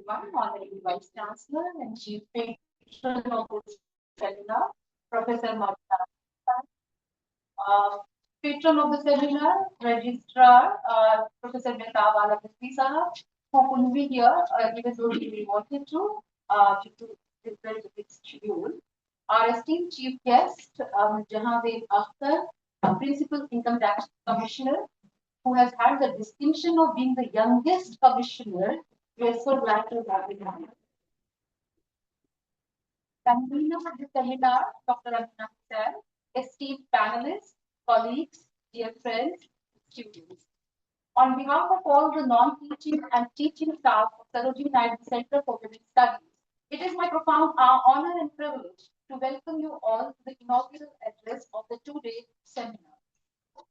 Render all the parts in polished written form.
everyone, Honorary Vice Chancellor and Chief Patron of this seminar, Professor Mamta. Uh, Patron of the seminar, Registrar, Professor Mehtab Alagasti Sahab, who couldn't be here, even though he wanted due to his very busy schedule. Our esteemed Chief Guest, Jahanveer Akhtar, Principal Income Tax Commissioner, who has had the distinction of being the youngest commissioner. We are so glad to have him here. Convener of the seminar, Dr. Amina Hussain, esteemed panelists, colleagues, dear friends, students. On behalf of all the non-teaching and teaching staff of Sarojini Naidu Center for Women's Studies, it is my profound honor and privilege to welcome you all to the inaugural address of the two-day seminar.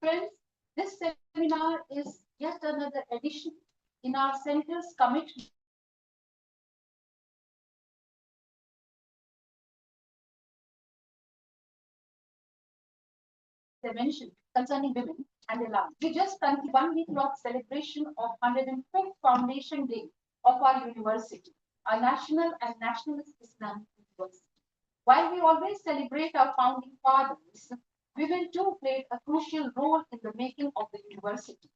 Friends, this seminar is yet another edition in our center's commitment dimension concerning women and their lives. We just concluded 1 week long celebration of 105th Foundation Day of our university, our national and nationalist Islamic university. While we always celebrate our founding fathers, women too played a crucial role in the making of the university.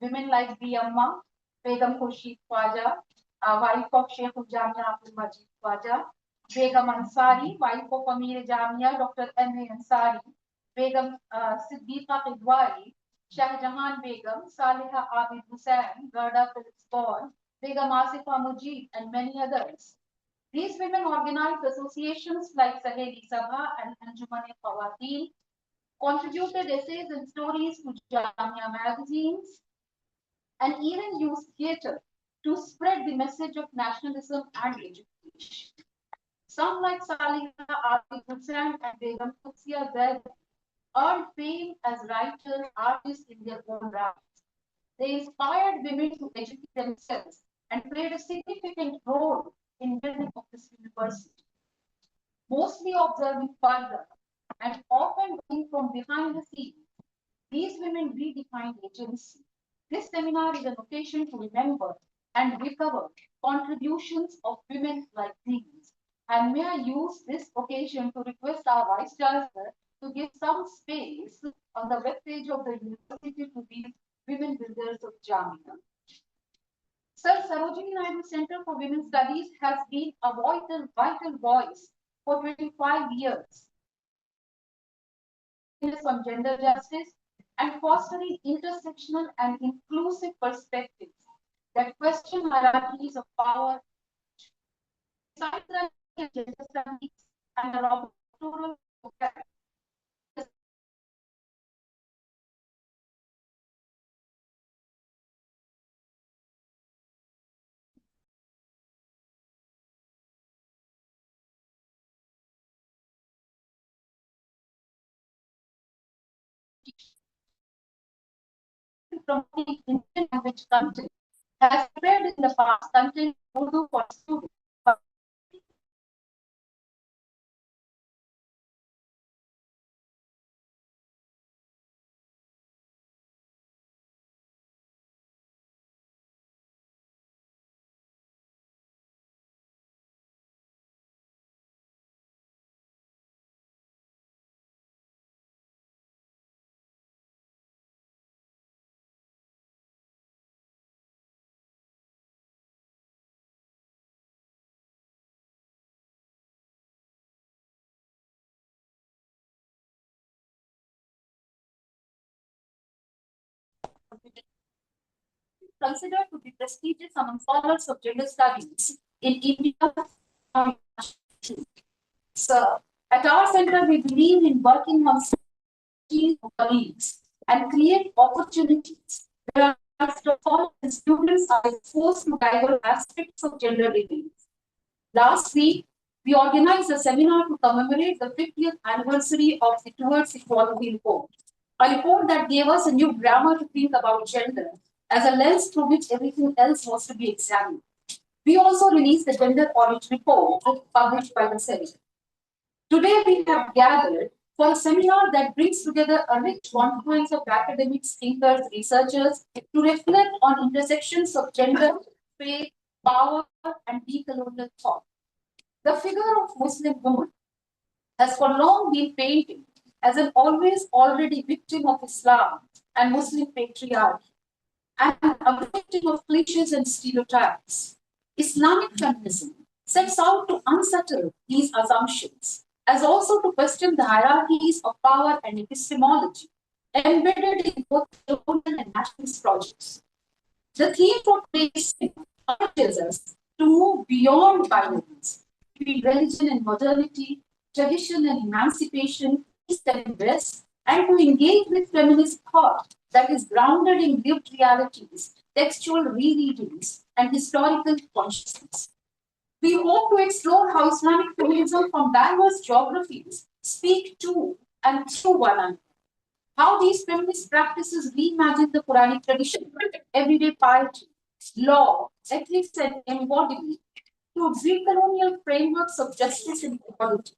Women like B. Amma, Begum Khurshid Khwaja, wife of Sheikh Jamia Abdul Majid Khwaja, Begum Ansari, wife of Amir Jamia, Dr. M. A. Ansari, Begum Siddiqa Qidwari, Shahjahan Begum, Saliha Abid Hussain, Gerda Phillips Bond, Begum Asifa Mujib, and many others. These women organized associations like Saheli Sabha and Anjuman-e Khawateen, contributed essays and stories to Jamia magazines, and even used theatre to spread the message of nationalism and education. Some like Saliha Abid Hussain and Begum Qudsiya Zaid earned fame as writers, artists in their own rights. They inspired women to educate themselves and played a significant role in building of this university. Mostly observing further and often working from behind the scenes, these women redefined agency. This seminar is an occasion to remember and recover contributions of women like these. And may I use this occasion to request our Vice Chancellor to give some space on the webpage of the university to these women builders of Jamia. Sir, Sarojini Naidu Center for Women's Studies has been a vital voice for 25 years on gender justice and fostering intersectional and inclusive perspectives that question hierarchies of power. Besides that, gender studies and our doctoral program from the Indian language content has spread in the past content Urdu for students. Considered to be prestigious among scholars of gender studies in India. So, at our center, we believe in working on colleagues and create opportunities where students are exposed to diverse aspects of gender living. Last week, we organized a seminar to commemorate the 50th anniversary of the Towards Equality report, a report that gave us a new grammar to think about gender as a lens through which everything else was to be examined. We also released the Gender Audit Report published by the center. Today, we have gathered for a seminar that brings together a rich confluence of academics, thinkers, researchers to reflect on intersections of gender, faith, power, and decolonial thought. The figure of Muslim woman has for long been painted as an always already victim of Islam and Muslim patriarchy, and a victim of cliches and stereotypes. Islamic feminism sets out to unsettle these assumptions, as also to question the hierarchies of power and epistemology embedded in both colonial and nationalist projects. The theme for today's urges us to move beyond violence between religion and modernity, tradition and emancipation, east and west, and to engage with feminist thought that is grounded in lived realities, textual rereadings, and historical consciousness. We hope to explore how Islamic feminism from diverse geographies speak to and through one another, how these feminist practices reimagine the Quranic tradition, everyday piety, law, ethics, and embodiment to pre-colonial frameworks of justice and equality.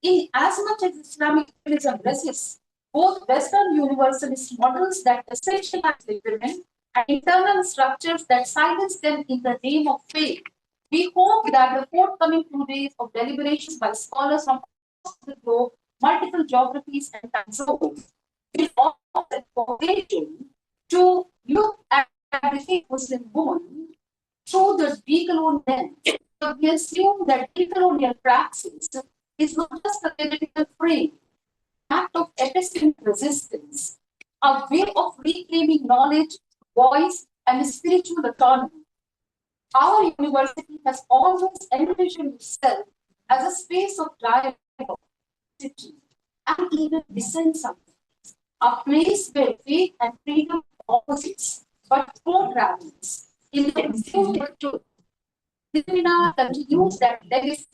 In as much as Islamic feminism resists both Western universalist models that essentialize women and internal structures that silence them in the name of faith, we hope that the forthcoming 2 days of deliberations by scholars from across the globe, multiple geographies and time zones, will offer a foundation to look at the Muslim woman through the decolonial lens. We assume that decolonial praxis is not just a theoretical frame, act of epistemic resistance, a way of reclaiming knowledge, voice, and spiritual autonomy. Our university has always envisioned itself as a space of dialogue, and even dissent sometimes, a place where faith and freedom are opposites, but co-travels in the pursuit of truth. Divina continues that legacy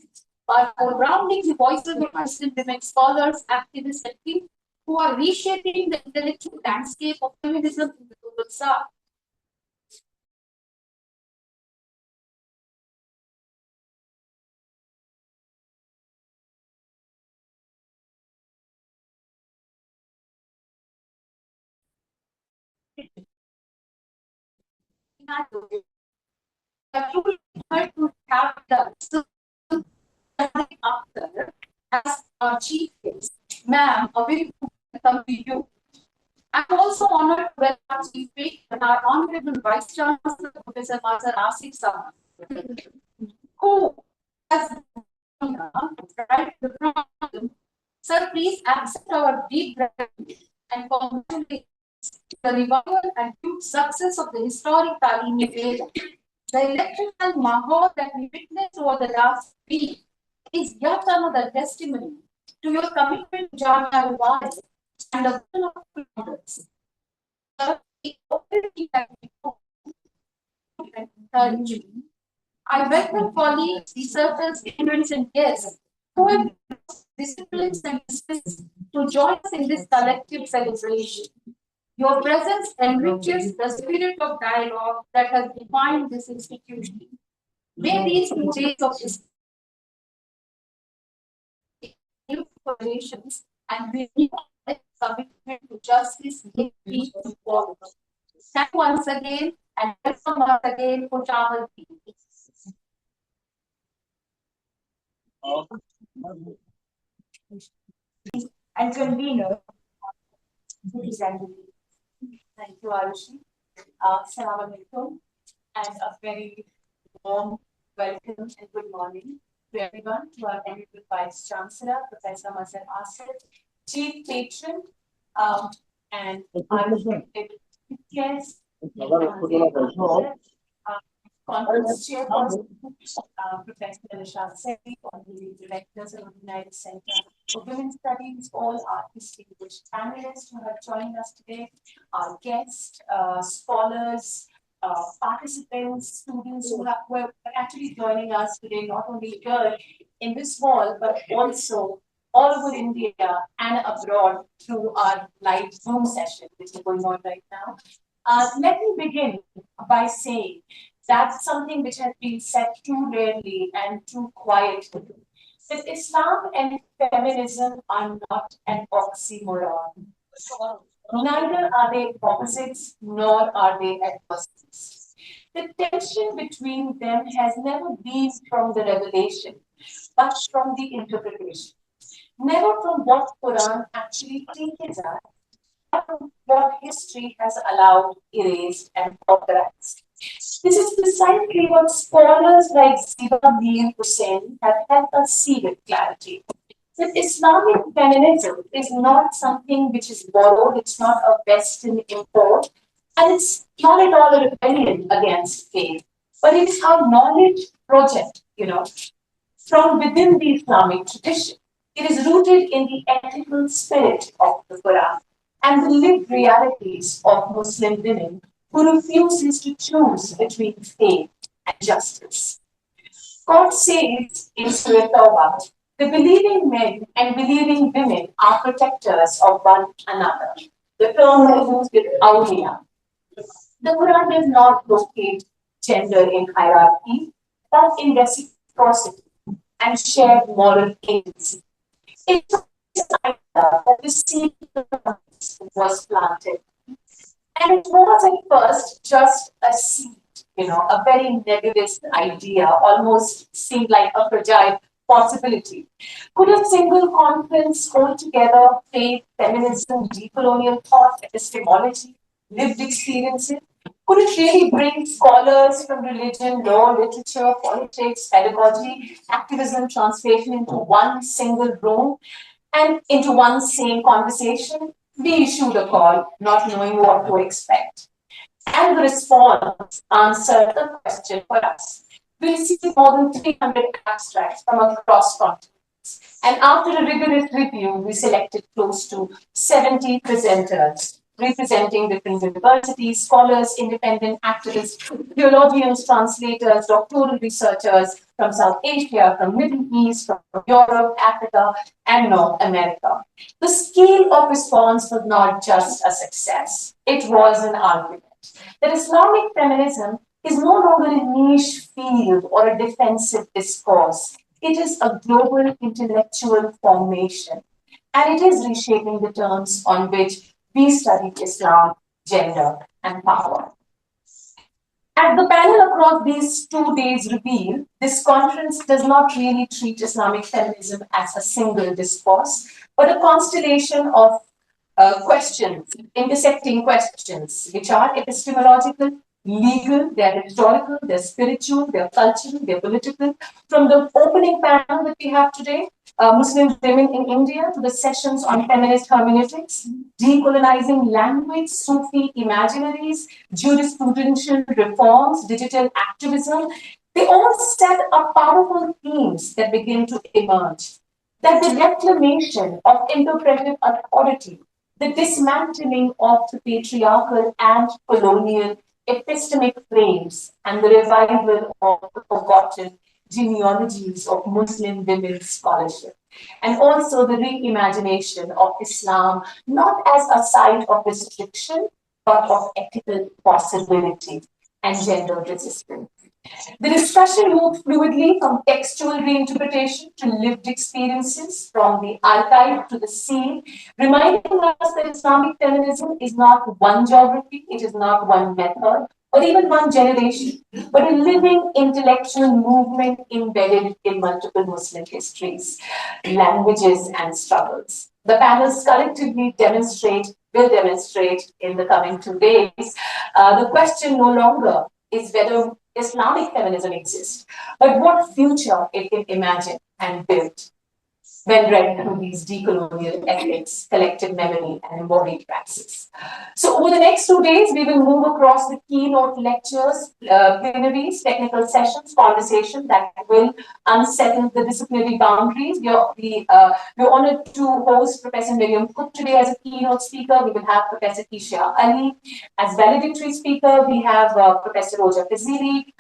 by surrounding the voices of Muslim women scholars, activists, and people who are reshaping the intellectual landscape of feminism in the global south. I truly honored to have the Akhtar as our chief guest. Ma'am, a very good welcome to you. I'm also honored to welcome Chief Vice and our Honorable Vice Chancellor, Professor Mazhar Asif Sama, who has right the problem. Sir, please accept our deep gratitude and congratulate the revival and huge success of the historic Talimi Veda. The electrical mahal that we witnessed over the last week is yet another testimony to your commitment to Jamia Rubai and the will of founders. I welcome colleagues, researchers, students, and guests who have disciplines and disciplines to join us in this collective celebration. Your presence enriches the spirit of dialogue that has defined this institution. May these 2 days of inspirations and renewed commitment to justice make people forward. Thank you once again and welcome once again for Chamal and convener. Thank you, Arushi. Assalamu alaikum and a very warm welcome and good morning to everyone, to our Honorable Vice Chancellor, Professor Mazhar Asif, Chief Patron, and our respected guests, Conference Chairperson, Professor Nishad Sethi, Honorary Directors of the United Center for Women's Studies, all our distinguished panelists who have joined us today, our guests, scholars, participants, students who are actually joining us today, not only here in this hall, but also all over India and abroad through our live Zoom session, which is going on right now. Let me begin by saying that's something which has been said too rarely and too quietly. That Islam and feminism are not an oxymoron. Neither are they opposites, nor are they adversaries. The tension between them has never been from the revelation, but from the interpretation. Never from what Quran actually teaches us, but from what history has allowed, erased, and authorized. This is precisely what scholars like Ziba Mir Hussain have helped us see with clarity. That Islamic feminism is not something which is borrowed, it's not a Western import, and it's not at all a rebellion against faith, but it's our knowledge project, from within the Islamic tradition. It is rooted in the ethical spirit of the Quran and the lived realities of Muslim women who refuses to choose between faith and justice. God says in Surah Tawbah, the believing men and believing women are protectors of one another. The term is used with awliya. The Quran does not locate gender in hierarchy, but in reciprocity and shared moral agency. It's this idea that the seed was planted. And it was at first just a seed, a very nebulous idea, almost seemed like a fragile possibility. Could a single conference hold together faith, feminism, decolonial thought, epistemology, lived experiences? Could it really bring scholars from religion, law, literature, politics, pedagogy, activism, translation into one single room and into one same conversation? We issued a call, not knowing what to expect. And the response answered the question for us. We received more than 300 abstracts from across continents. And after a rigorous review, we selected close to 70 presenters representing different universities, scholars, independent activists, theologians, translators, doctoral researchers from South Asia, from Middle East, from Europe, Africa, and North America. The scale of response was not just a success, it was an argument that Islamic feminism is no longer a niche field or a defensive discourse. It is a global intellectual formation, and it is reshaping the terms on which we study Islam, gender, and power. At the panel across these 2 days reveal, this conference does not really treat Islamic feminism as a single discourse, but a constellation of questions, intersecting questions, which are epistemological, legal, they're historical, they're spiritual, they're cultural, they're political. From the opening panel that we have today, Muslim women in India, to the sessions on feminist hermeneutics, decolonizing language, Sufi imaginaries, jurisprudential reforms, digital activism, they all set up powerful themes that begin to emerge. That the reclamation of interpretive authority, the dismantling of the patriarchal and colonial epistemic frames, and the revival of the forgotten genealogies of Muslim women's scholarship. And also the reimagination of Islam, not as a site of restriction, but of ethical possibility and gender resistance. The discussion moved fluidly from textual reinterpretation to lived experiences, from the archive to the scene, reminding us that Islamic feminism is not one geography, it is not one method, or even one generation, but a living intellectual movement embedded in multiple Muslim histories, languages, and struggles. The panels collectively will demonstrate in the coming 2 days. The question no longer is whether Islamic feminism exists, but what future it can imagine and build when read through these decolonial ethics, collective memory, and embodied praxis. So, over the next 2 days, we will move across the keynote lectures, plenaries, technical sessions, conversation that will unsettle the disciplinary boundaries. We're honored to host Professor Miriam Cook today as a keynote speaker. We will have Professor Kisha Ali as valedictory speaker. We have Professor Roja Fazili,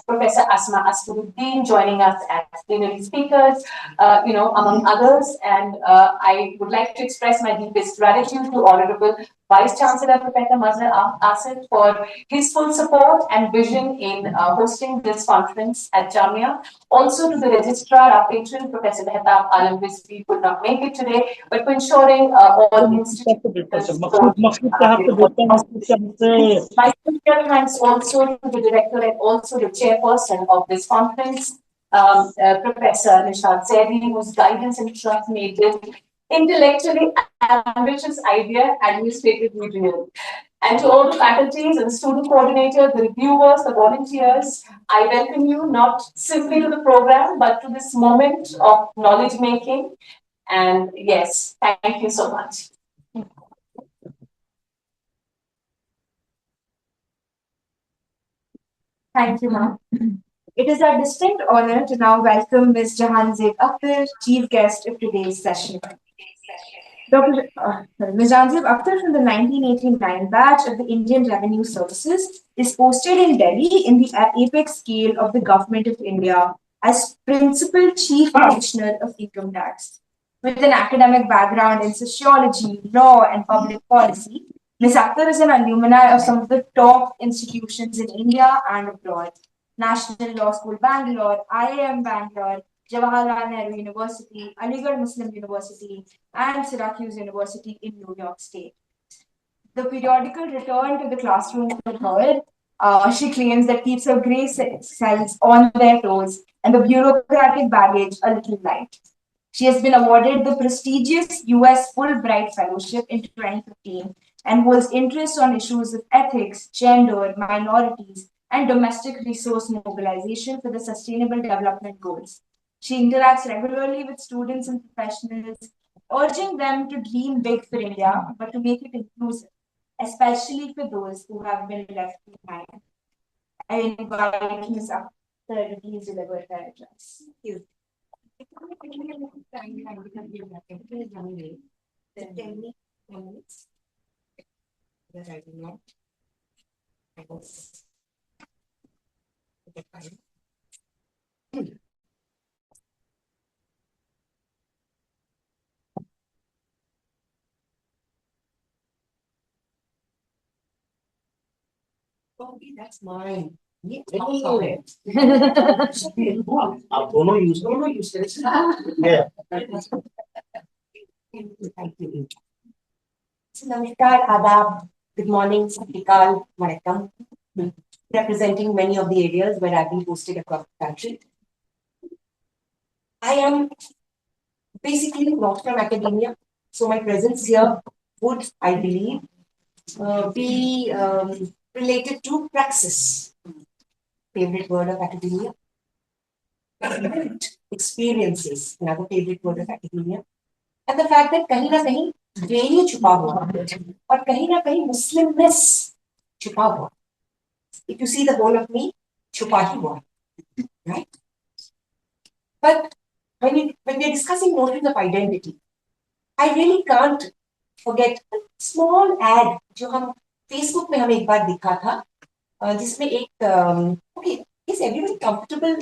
Professor Asma Asfaruddin joining us as plenary speakers, among others. And I would like to express my deepest gratitude to Honorable Vice Chancellor Professor Mazhar Asif for his full support and vision in hosting this conference at Jamia. Also to the Registrar, our patron, Professor Mehtab Alam Rizvi, could not make it today, but for ensuring all institutions. My sincere thanks also to the director and also the chairperson of this conference, Professor Nishad Zaidi, whose guidance and trust made this intellectually ambitious idea administratively real. And to all the faculties and the student coordinator, the reviewers, the volunteers, I welcome you not simply to the program, but to this moment of knowledge making. And yes, thank you so much. Thank you, ma'am. It is our distinct honor to now welcome Ms. Jahanzeb Akhtar, chief guest of today's session. Ms. Jahanzeb Akhtar from the 1989 batch of the Indian Revenue Services is posted in Delhi in the apex scale of the Government of India as Principal Chief Commissioner of Income Tax. With an academic background in sociology, law, and public policy, Ms. Akhtar is an alumni of some of the top institutions in India and abroad. National Law School Bangalore, IIM Bangalore, Jawaharlal Nehru University, Aligarh Muslim University, and Syracuse University in New York State. The periodical return to the classroom for her, she claims that keeps her gray cells on their toes and the bureaucratic baggage a little light. She has been awarded the prestigious US Fulbright Fellowship in 2015 and holds interests on issues of ethics, gender, minorities, and domestic resource mobilization for the Sustainable Development Goals. She interacts regularly with students and professionals, urging them to dream big for India, but to make it inclusive, especially for those who have been left behind. I invite Ms. Akhtar to please deliver her address. Okay, that's mine. आप दोनों use करें Namaskar, Adab, good morning, Satikal, Vanakkam. Representing many of the areas where I've been posted across the country. I am basically not from academia, so my presence here would, I believe, be related to praxis. Favorite word of academia. Experiences, another favorite word of academia. And the fact that kahin na kahin value छुपा हुआ है और कहीं ना कहीं Muslimness छुपा हुआ. If you see the whole of me, छुपा ही हुआ, right? But when we are discussing notions of identity, I really can't forget a small ad जो हम Facebook में हमें एक बार दिखा था, जिसमें एक okay, is everybody comfortable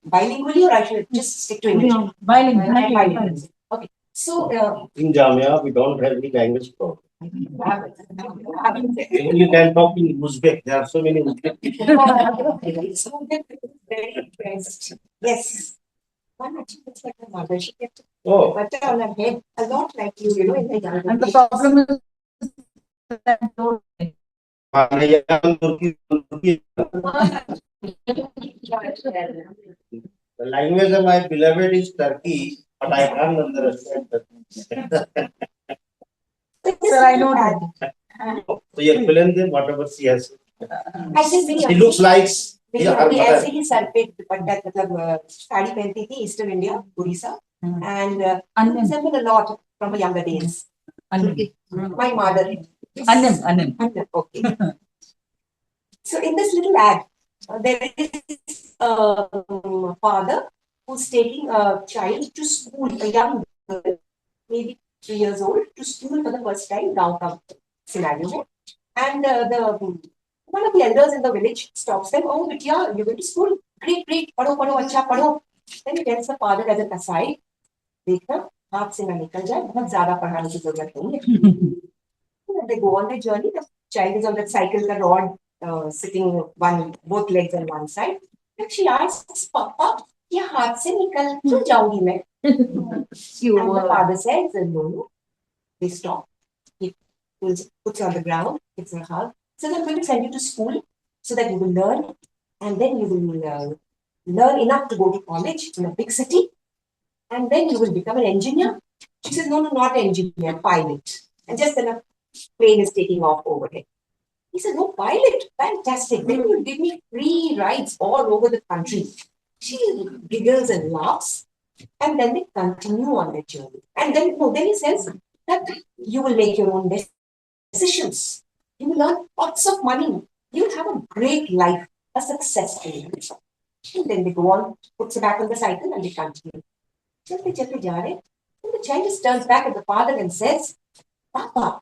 bilingually or I should just stick to English? No, bilingual. Okay. So in Jamia, we don't have any language problem. You can talk in Uzbek. There are so many Uzbek people. Very impressed. Yes. One actually looks like a mother. She kept butter on her head, a lot like you know, in the younger And the problem is The language of my beloved is Turkey, but I can't understand Turkey. Sir, I know that. So you explain them whatever she has. She looks like ऐसे ही sir पे दुपट्टा मतलब साड़ी पहनती थी eastern India Orissa and resembled a lot from her younger days. My mother. Annem. Okay. So in this little ad, there is a father who's taking a child to school, a young girl, maybe 3 years old, to school for the first time, downtown scenario. And one of the elders in the village stops them. Oh, but yeah, you're going to school. Great. Padho, acha, padho. Then he tells the father as an aside, देखना हाथ से ना निकल जाए, बहुत ज्यादा पढ़ाने की जरूरत नहीं है. They go on their journey. The child is on that cycle, the rod sitting both legs on one side. And she asks, Papa, ये हाथ से निकल क्यों जाऊंगी मैं? And the father says, no. They stop. He puts on the ground, gives her a hug. So they're going to send you to school so that you will learn, and then you will learn enough to go to college in a big city, and then you will become an engineer. She says, no, not engineer, pilot. And just then a plane is taking off overhead. He said, no, pilot, fantastic. Then you will give me free rides all over the country. She giggles and laughs, and then they continue on their journey. And then he says that you will make your own decisions. You will earn lots of money. You will have a great life, a successful life. And then they go on, puts it back on the cycle, and they continue. And the child just turns back at the father and says, Papa,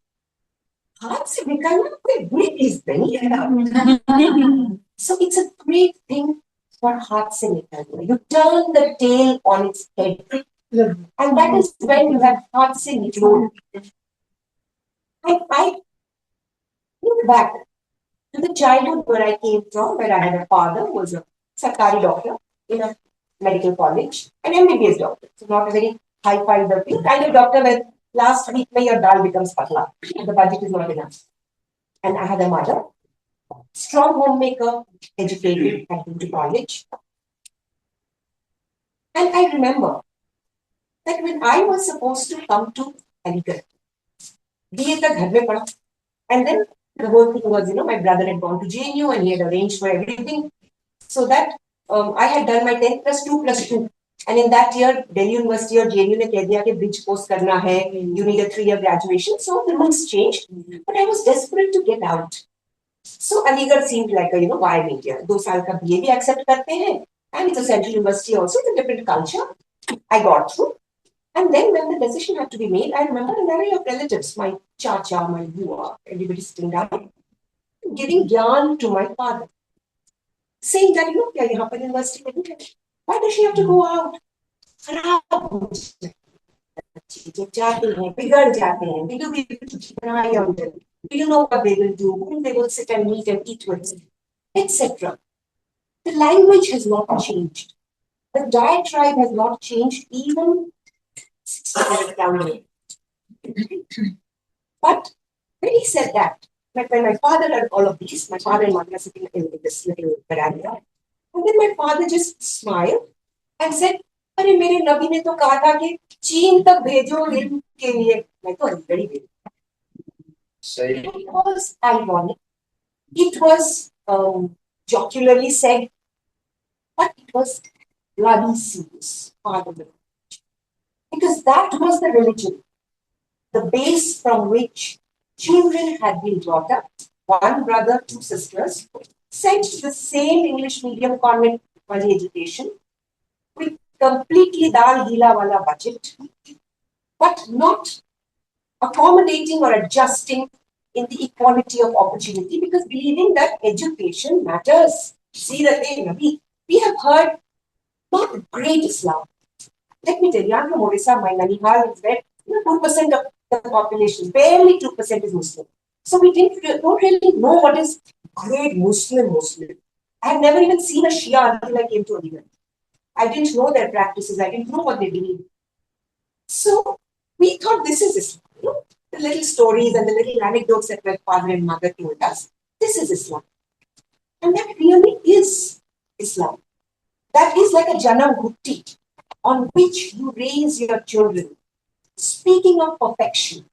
हाथ से निकलना कोई बुरी चीज नहीं है. So it's a great thing for हाथ से निकलना. You turn the tail on its head. And that is when you have हाथ से निकलो. I think back to the childhood where I came from, where I had a father who was a Sarkari doctor in a medical college, an MBBS doctor. So not a very high-fi doctor, kind of doctor where last week your dal becomes patla and the budget is not enough. And I had a mother, strong homemaker, educated, had been to college. And I remember that when I was supposed to come to Aligarh, BA tak ghar mein pada. And then the whole thing was, my brother had gone to JNU and he had arranged for everything. So that I had done my 10 plus 2 plus 2. And in that year, Delhi University or JNU ne keh diya ki bridge course karna hai, you need a 3-year graduation. So the rules changed. But I was desperate to get out. So Aligarh seemed like a, wild India. 2 साल का BA भी accept करते हैं. And it's a central university also, it's a different culture. I got through. And then when the decision had to be made, I remember an array of relatives, my chacha, my bua, everybody sitting down, giving gyan to my father. Saying that, kya yahan par university nahi hai. Why does she have to go out? खराब हो जब जाते हैं बिगड़ जाते हैं. They do पढ़ाई on them. Do you know what they will do? Whom they will sit and meet and eat with, etc. The language has not changed. The diatribe has not changed even 60 years down the road. But when he said that, when my father heard all of these, my father and mother are sitting in this little veranda, and then my father just smiled and said, अरे मेरे नबी ने तो कहा था कि चीन तक भेजो इल्म के लिए. मैं तो very good. It was ironic. It was jocularly said, but it was bloody serious part of the religion. Because that was the religion, the base from which children had been brought up. 1 brother, 2 sisters, sent to the same English medium convent education with completely dal gila wala budget, but not accommodating or adjusting in the equality of opportunity, because believing that education matters. We have heard not great Islam. Let me tell you, I'm from Odisha, my Nanihal is where 2% of the population, barely 2% is Muslim. So we don't really know what is great Muslim. I have never even seen a Shia until I came to Aligarh. I didn't know their practices. I didn't know what they believe. So we thought this is Islam. The little stories and the little anecdotes that my father and mother told us. This is Islam. And that really is Islam. That is like a Janam Gutti on which you raise your children. Speaking of perfection,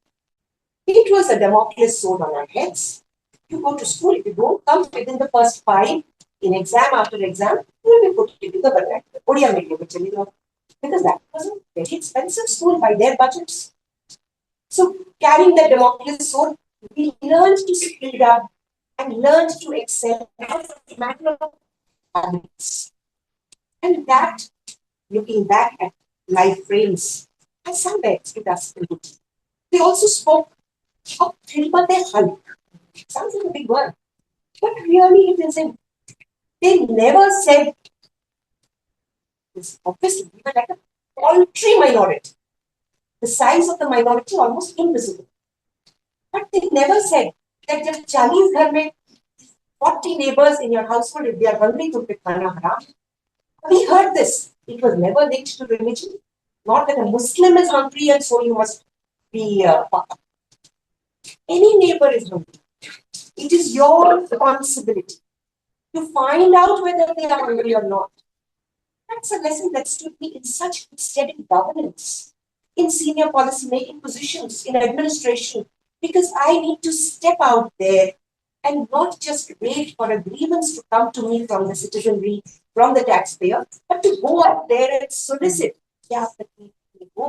it was a Damocles sword on our heads. You go to school, if you don't come within the first 5 in exam after exam, you will be put into the Odia medium, because that was a very expensive school by their budgets. So carrying that Damocles sword, we learned to speed up and learned to excel as a matter of habits. And that, looking back at life frames, has somewhere stood us in good. They also spoke of Khilbat-e Khalq. Sounds like a big word, but really it isn't. They never said this. Obviously, we were like a paltry minority. the size of the minority almost invisible. But they never said that जब 40 घर में 40 neighbors in your household, if they are hungry, तुम पे खाना हराम. We heard this. It was never linked to religion. Not that a Muslim is hungry and so you must be any neighbor is hungry. It is your responsibility to find out whether they are hungry or not. That's a lesson that stood me in such good stead in governance, in senior policy making positions, in administration, because I need to step out there and not just wait for agreements to come to me from the citizenry, from the taxpayer, but to go out there and solicit. क्या तकलीफ हो?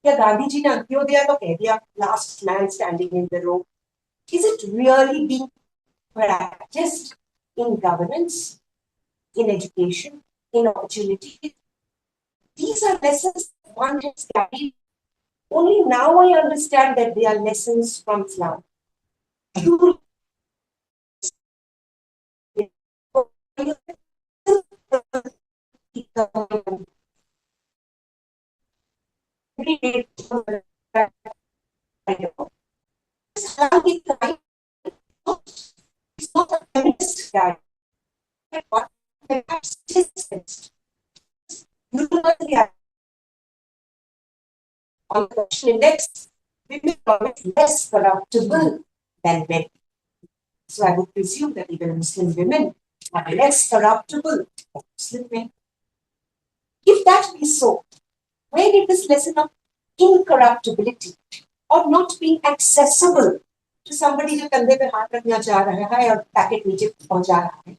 क्या गांधी जी ने अंत्योदय तो कह दिया, last man standing in the row. Is it really being practiced in governance, in education, in opportunity? These are lessons one has carried. Only now I understand that they are lessons from Islam. It's not a feminist guy. But on the corruption index, women are less corruptible than men. So I would presume that even Muslim women are less corruptible than Muslim men. If that be so, where did this lesson of incorruptibility or not being accessible to somebody जो कंधे पे हाथ रखना चाह रहा है और packet नीचे पहुंचा रहा है?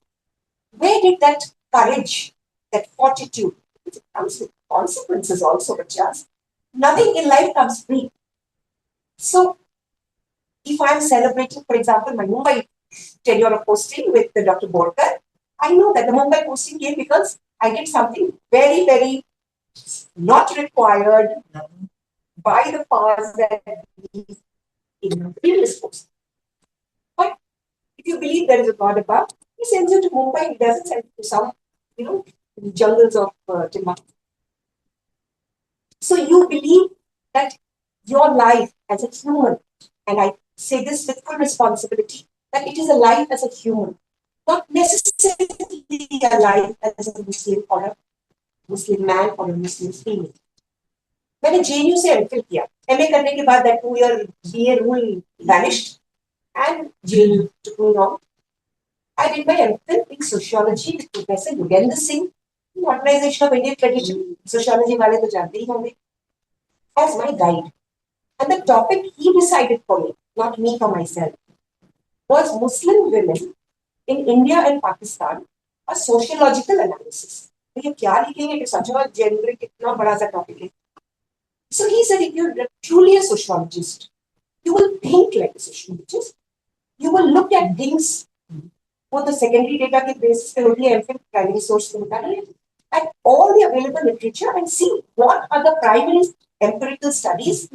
Where did that courage, that fortitude, which comes with consequences also, but just nothing in life comes free. So, if I'm celebrating, for example, my Mumbai tenure of posting with Dr. Borkar, I know that the Mumbai posting came because I did something very, very not required by the powers that be in the previous post. But if you believe there is a God above, he sends you to Mumbai, he doesn't send you to some, jungles of timber. So you believe that your life as a human, and I say this with full responsibility, that it is a life as a human, not necessarily a life as a Muslim or a Muslim man or a Muslim female. मैंने JNU से MPhil किया, MA करने के बाद that 2-year BA rule vanished and JNU took me on. I did my MPhil in sociology with Professor Yugendra Singh, Modernization of Indian Tradition, sociology वाले तो जानते ही होंगे, as my guide. And the topic he decided for me, not me for myself, was Muslim women in India and Pakistan, a sociological analysis. तो ये क्या लिखेंगे कि सच में जेनर कितना बड़ा सा टॉपिक है. So he said, if you're truly a sociologist, you will think like a sociologist. You will look at things वो तो secondary data के basis पे होती है, MPhil primary source से होता है, at all the available literature and see what are the primary empirical studies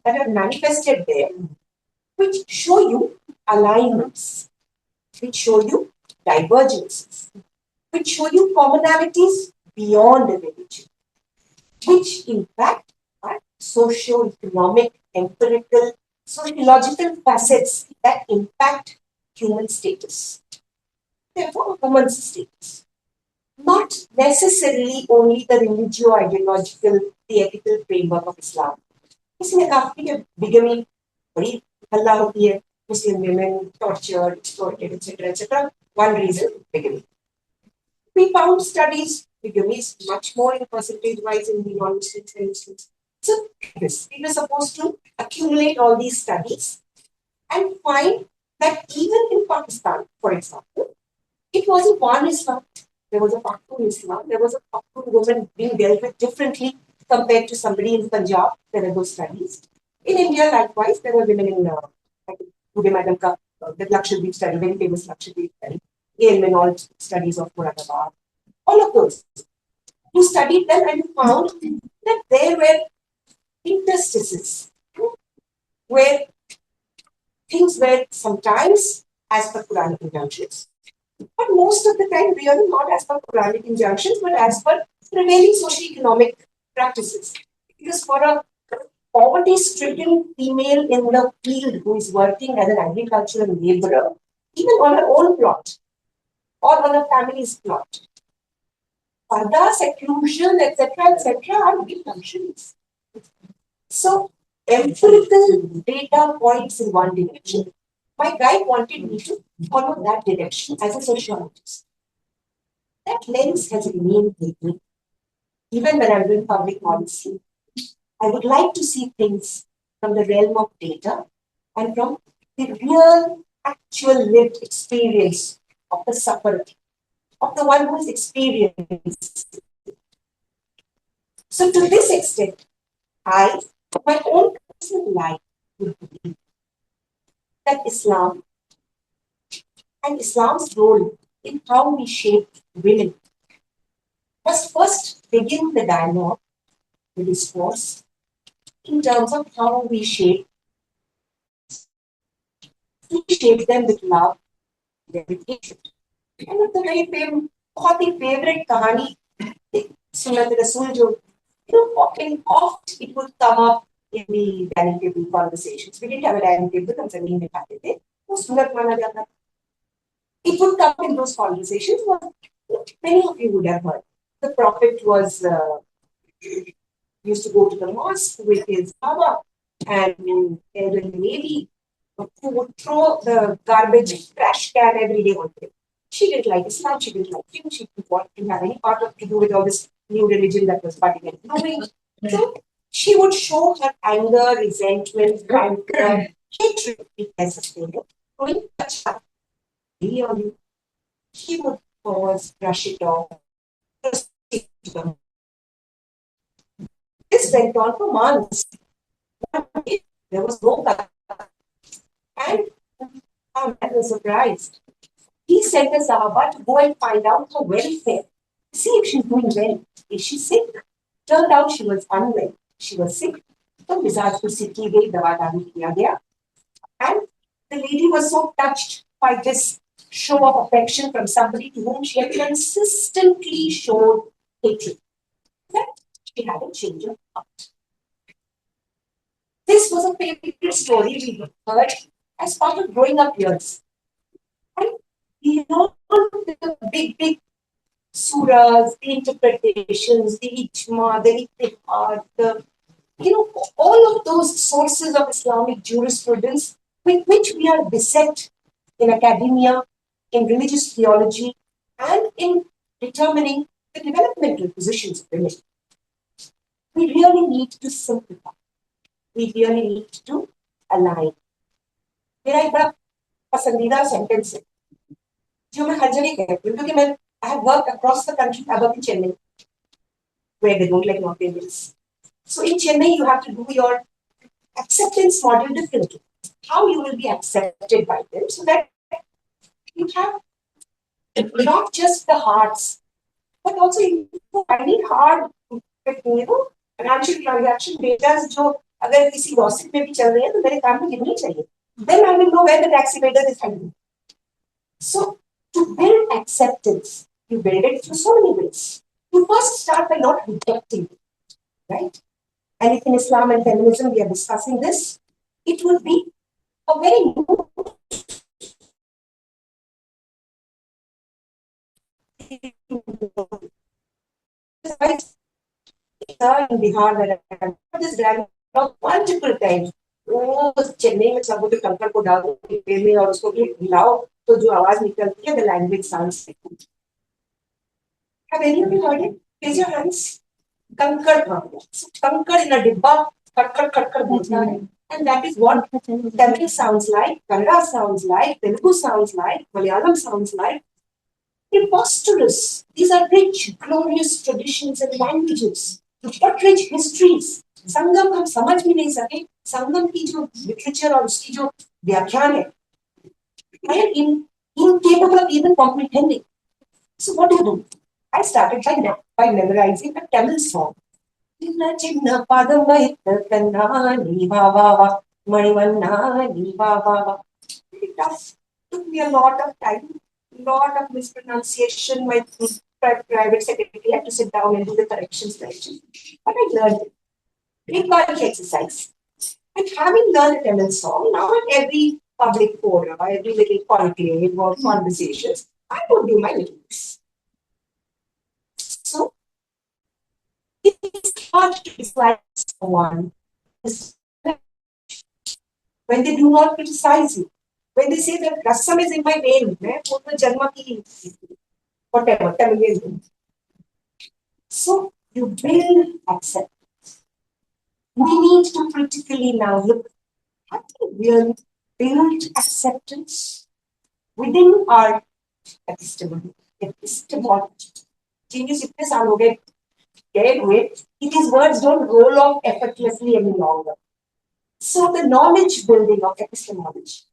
that are manifested there, which show you alignments, which show you divergences, which show you commonalities beyond religion, which in fact are socio-economic, empirical, sociological facets that impact human status. Therefore, woman's status. Not necessarily only the religio-ideological, the ethical framework of Islam. इसलिए काफी के bigamy बड़ी हल्ला होती है, Muslim women tortured, exploited, etc. One reason, bigamy. We found studies, bigamy is much more in percentage-wise in the non-Muslims and Muslims. So this, we were supposed to accumulate all these studies and find that even in Pakistan, for example, it wasn't one Islam. There was a Pakhtun Islam. There was a Pakhtun woman being dealt with differently compared to somebody in Punjab. There were those studies. In India, likewise, there were women in, like Buddha Madam Ka, the Lakshadweep study, very famous Lakshadweep study, Gail Minold studies of Moradabad, all of those. You studied them and you found that there were interstices where things were sometimes as per Quranic injunctions, but most of the time really not as per Quranic injunctions, but as per prevailing socio-economic practices. Because for a poverty-stricken female in the field who is working as an agricultural laborer, even on her own plot or on a family's plot. Parda, seclusion, etc., are big functions. So, empirical data points in one direction. My guide wanted me to follow that direction as a sociologist. That lens has remained with me. Even when I'm doing public policy, I would like to see things from the realm of data and from the real, actual lived experience of the sufferer, of the one who is experienced. So, to this extent, my own personal life, would believe that Islam and Islam's role in how we shape women must first begin the dialogue, the discourse, in terms of how we shape them with love, with hatred. And it's a very बहुत ही favorite कहानी सुन्नत रसूल जो oft it would come up in the dining table conversations. We didn't have a dining table, हम जमीन में खाते थे. वो सुन्नत माना जाता. It would come in those conversations. Many of you would have heard. The Prophet used to go to the mosque with his Baba and an elderly lady who would throw the garbage trash can every day on him. She didn't like Islam, she didn't like him, she didn't want to have any part of to do with all this new religion that was budding and growing. So she would show her anger, resentment, anger, hatred as a failure. Going touch her. She would pause, brush it off. This went on for months. There was no cut. And our man was surprised. He sent the Sahaba to go and find out her welfare. See if she's doing well. Is she sick? Turned out she was unwell. She was sick. So Mizaj ko sikhi gayi, dawa dali kiya gaya. And the lady was so touched by this show of affection from somebody to whom she had consistently shown hatred that she had a change of heart. This was a favorite story we heard as part of growing up years. And beyond the big surahs, the interpretations, the ijma, the ittihad, all of those sources of Islamic jurisprudence with which we are beset in academia, in religious theology, and in determining the developmental positions of women. We really need to simplify. We really need to align. मेरा एक बड़ा पसंदीदा sentence है जो मैं हर जगह कहती हूँ क्योंकि I have worked across the country. I work in Chennai, where they don't like North Indians. So in Chennai, you have to do your acceptance model differently. How you will be accepted by them so that you have not just the hearts, but also I need hard, financial transaction data जो अगर किसी gossip में भी चल रही है तो मेरे काम में गिरनी चाहिए. Then I will know where the tax evader is hiding. So to build acceptance, you build it through so many ways. You first start by not rejecting it, right? And if in Islam and feminism we are discussing this, it would be a very in Bihar where I have this dialogue multiple times. वो चेन्नई में सब के कंकड़ को डाल दो पेड़ में और उसको हिलाओ तो जो आवाज निकलती है the language sounds like it. Have any of you heard it? Raise your hands. Kankad. Kankad in a dibba. Katkad बोलता है. And that is what Tamil sounds like, Kannada sounds like, Telugu sounds like, Malayalam sounds like. Preposterous. These are rich, glorious traditions and languages. What rich histories. संगम हम समझ भी नहीं सके. संगम की जो literature और उसकी जो व्याख्यान है, I am incapable of even comprehending. So what do? I started by memorizing a Tamil song. Chinna padamai kanna ni baba manivanna ni baba. Very tough. Took me a lot of time, lot of mispronunciation. My private secretary had to sit down and do the corrections. But I learned it. Rikari exercise. And having learned a Tamil song, now at every public forum, every little conclave or conversations, I would do my little bits. So it is hard to dislike someone when they do not criticize you. When they say that rasam is in my vein, janma ki, whatever, Tamilian. So you build acceptance. We need to critically now look at the real build acceptance within our epistemology. Genius, if this get with, these words don't roll off effortlessly any longer. So the knowledge building of epistemology.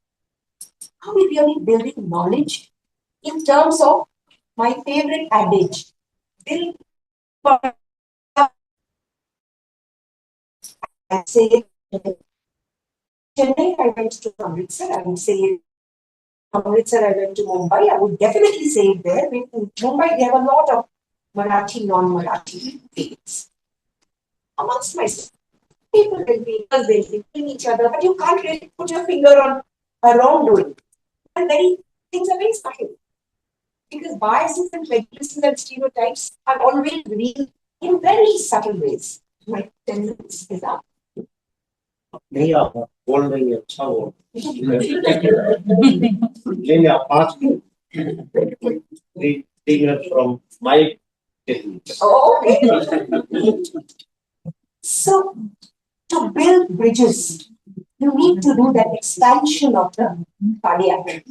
Are we really building knowledge in terms of my favorite adage? Build I say Chennai, I went to Amritsar, I would say Amritsar, I went to Mumbai, I would definitely say it there. In Mumbai, there have a lot of Marathi, non-Marathi faiths. Amongst myself, people will be killing each other, but you can't really put your finger on a wrongdoing. And things are very subtle. Because biases and prejudices and stereotypes are always real in very subtle ways. My tendency is up. नहीं आता बोल रही है अच्छा बोल लेंगे आप 5 minute 3 minutes from my technique. Oh, okay. So, to build bridges, you need to do that expansion of the cardiac.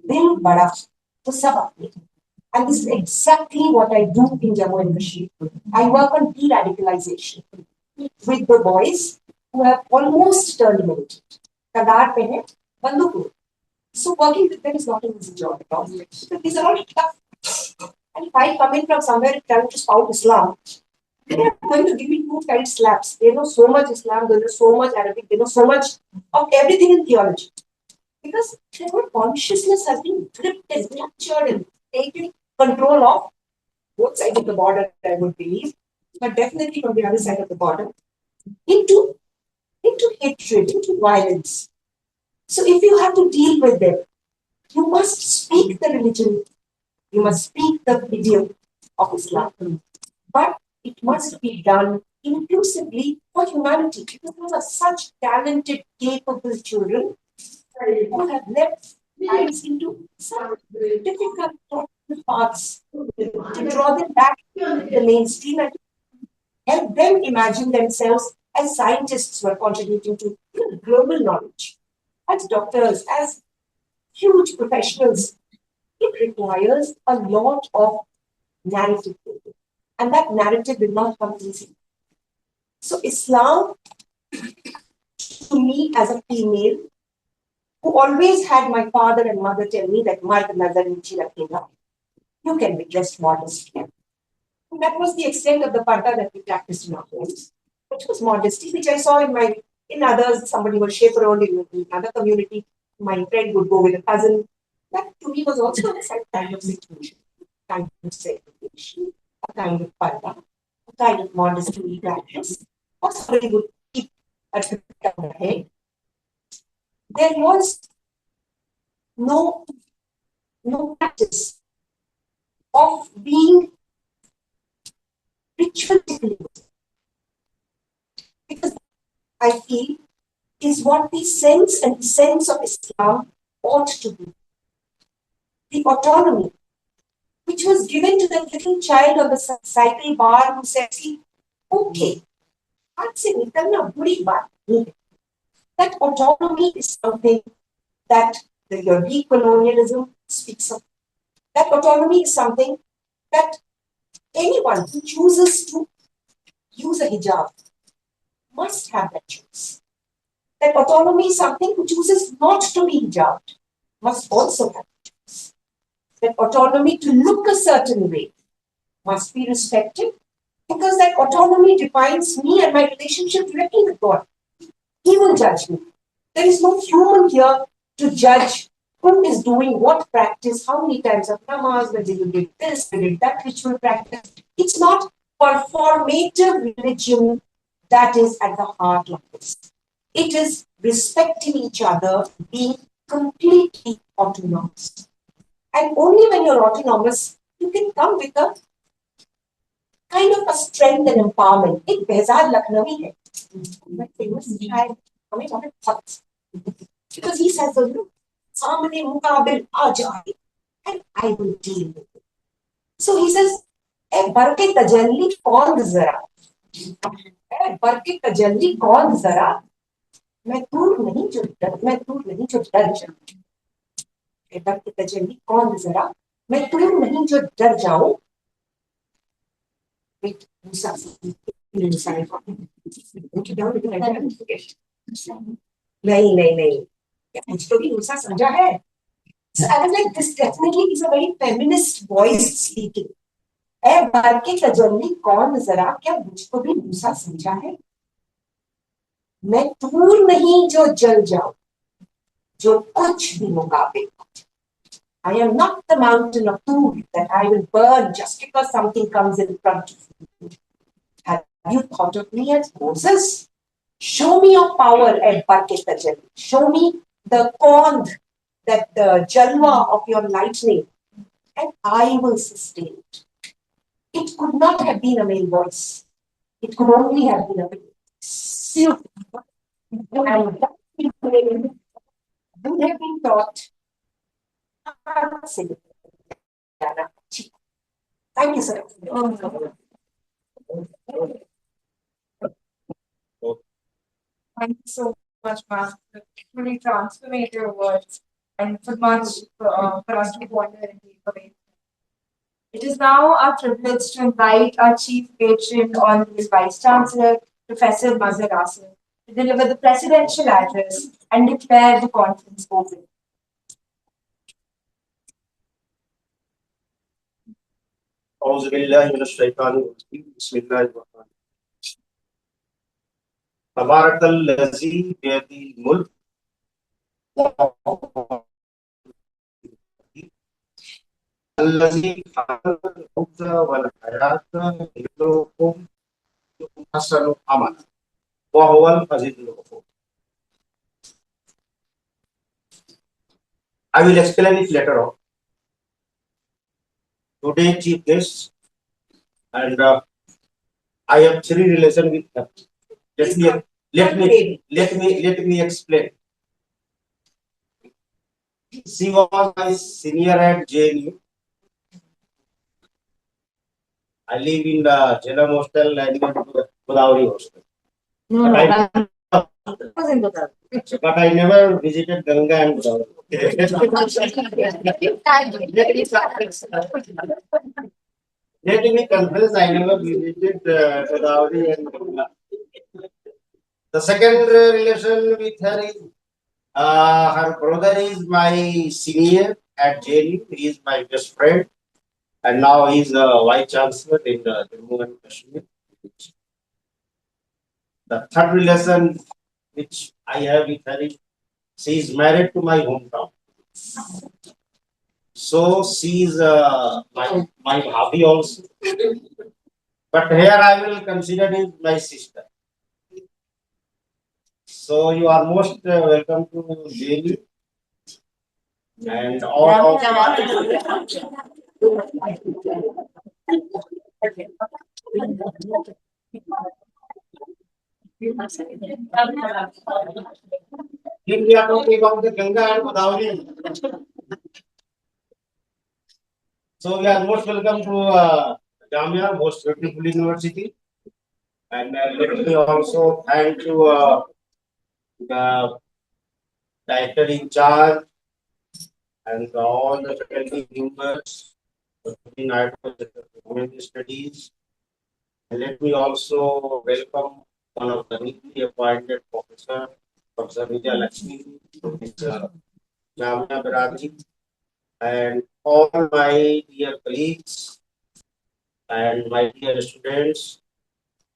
Build bada to sab. And this is exactly what I do in Jammu and Kashmir. I work on de-radicalization with the boys who have almost terminated. Kadar pe hai, banduk. So working with them is not an easy job at all. So these are all tough. And if I come in from somewhere trying to spout Islam, they are going to give me 2 tight slaps. They know so much Islam, they know so much Arabic, they know so much of everything in theology. Because their whole consciousness has been gripped and captured and taken control of both sides of the border, I would believe, but definitely from the other side of the border, into hatred, into violence. So if you have to deal with them, you must speak the religion, you must speak the idiom of Islam. But it must be done inclusively for humanity, because those are such talented, capable children who have left lives into some difficult paths to draw them back to the mainstream and help them imagine themselves as scientists who are contributing to global knowledge, as doctors, as huge professionals. It requires a lot of narrative building. And that narrative will not come easy. So Islam, to me as a female, who always had my father and mother tell me that Mard nazar nichi rakhega, you can be dressed modestly. And that was the extent of the parda that we practiced in our homes, which was modesty, which I saw in others. Somebody was chaperoned in another community. My friend would go with a cousin. That to me was also a kind of situation, kind of segregation, a kind of parda, a kind of modesty we practice. Or somebody would keep a trip down the head. There was no practice of being ritualistically, because I feel is what the sense and sense of Islam ought to be. The autonomy which was given to the little child on the cycle bar who said, okay, that autonomy is something that the European colonialism speaks of. That autonomy is something that anyone who chooses to use a hijab must have that choice. That autonomy is something who chooses not to be hijabbed must also have that choice. That autonomy to look a certain way must be respected, because that autonomy defines me and my relationship directly with God. He will judge me. There is no human here to judge who is doing what practice, how many times of namaz, whether you did this, whether you did that ritual practice. It's not performative religion That is at the heart of this. It is respecting each other, being completely autonomous. And only when you're autonomous, you can come with a kind of a strength and empowerment. एक बेहजार लखनवी है, मैं famous है, हमें बहुत फट, because he says, look, सामने मुकाबिल आ जाए, and I will deal with it. So he says, ए बर के तजल्ली कौन जरा, ए बर के तजल्ली कौन जरा, मैं दूर नहीं जो डर जाऊं, ए बर के तजल्ली कौन जरा, मैं दूर नहीं जो डर जाऊं. Wait, Musa, नहीं, कुछ तो भी मुसा समझा है. So I was like, this definitely is a very feminist voice speaking. ए बार की तजल्ली कौन जरा, क्या मुझको भी मूसा समझा है, मैं दूर नहीं जो जल जाऊं, जो कुछ भी मुकाबिल. I am not the mountain of Tur that I will burn just because something comes in front of me. Have you thought of me as Moses? Show me your power at Barke Tajalli. Show me the Kond, that the Jalwa of your lightning, and I will sustain it. It could not have been a male voice. It could only have been a male voice. And that people would have been taught. Thank you, sir. Thank you so much, ma'am. Really transformative words and so much for us to ponder and take away. It is now our privilege to invite our Chief Patron, Honorable Vice Chancellor, Professor Mazhar Asif, to deliver the presidential address and declare the conference open. أعوذ بالله من الشيطان الرجيم بسم الله الرحمن الرحيم تبارك الذي بيده الملك الذي خلق الموت والحياة ليبلوكم أيكم أحسن عملا وهو العزيز الغفور. I will explain it later on. Today, chief guests, and I have three relations with her. Let me explain. She was my senior at JNU. I live in the Jhelum hostel and Godavari hostel. But I never visited Ganga and Godavari. Let me confess, I never visited Godavari and Ganga. The second relation with her is her brother is my senior at JNU. He is my best friend, and now he is vice chancellor in Jammu and Kashmir. The third relation which I have with her is she is married to my hometown. So she is my hobby also. But here I will consider it my sister. So you are most welcome to JNU. And all of we are talking about the Ganga and Godavari. So we are most welcome to Jamia, most beautiful university. And let me also thank to the director in charge and all the faculty members in Human Studies. And let me also welcome one of the newly appointed professor, Professor Vijay Lakshmi, from his Jamia Baradari, and all my dear colleagues and my dear students,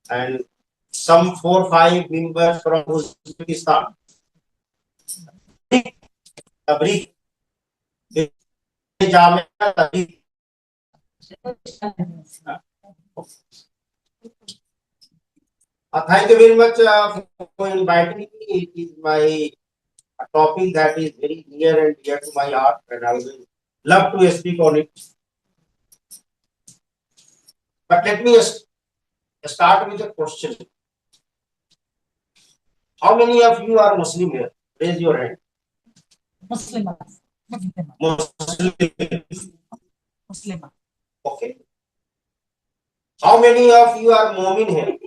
and some 4 or 5 members from Uzbekistan. Tabrik. Jamia Tabrik. Thank you very much for inviting me. It is my topic that is very near and dear to my heart, and I will love to speak on it. But let me start with a question. How many of you are Muslim here? Raise your hand. Muslim. Muslim. Muslim. Okay. How many of you are Mu'min here?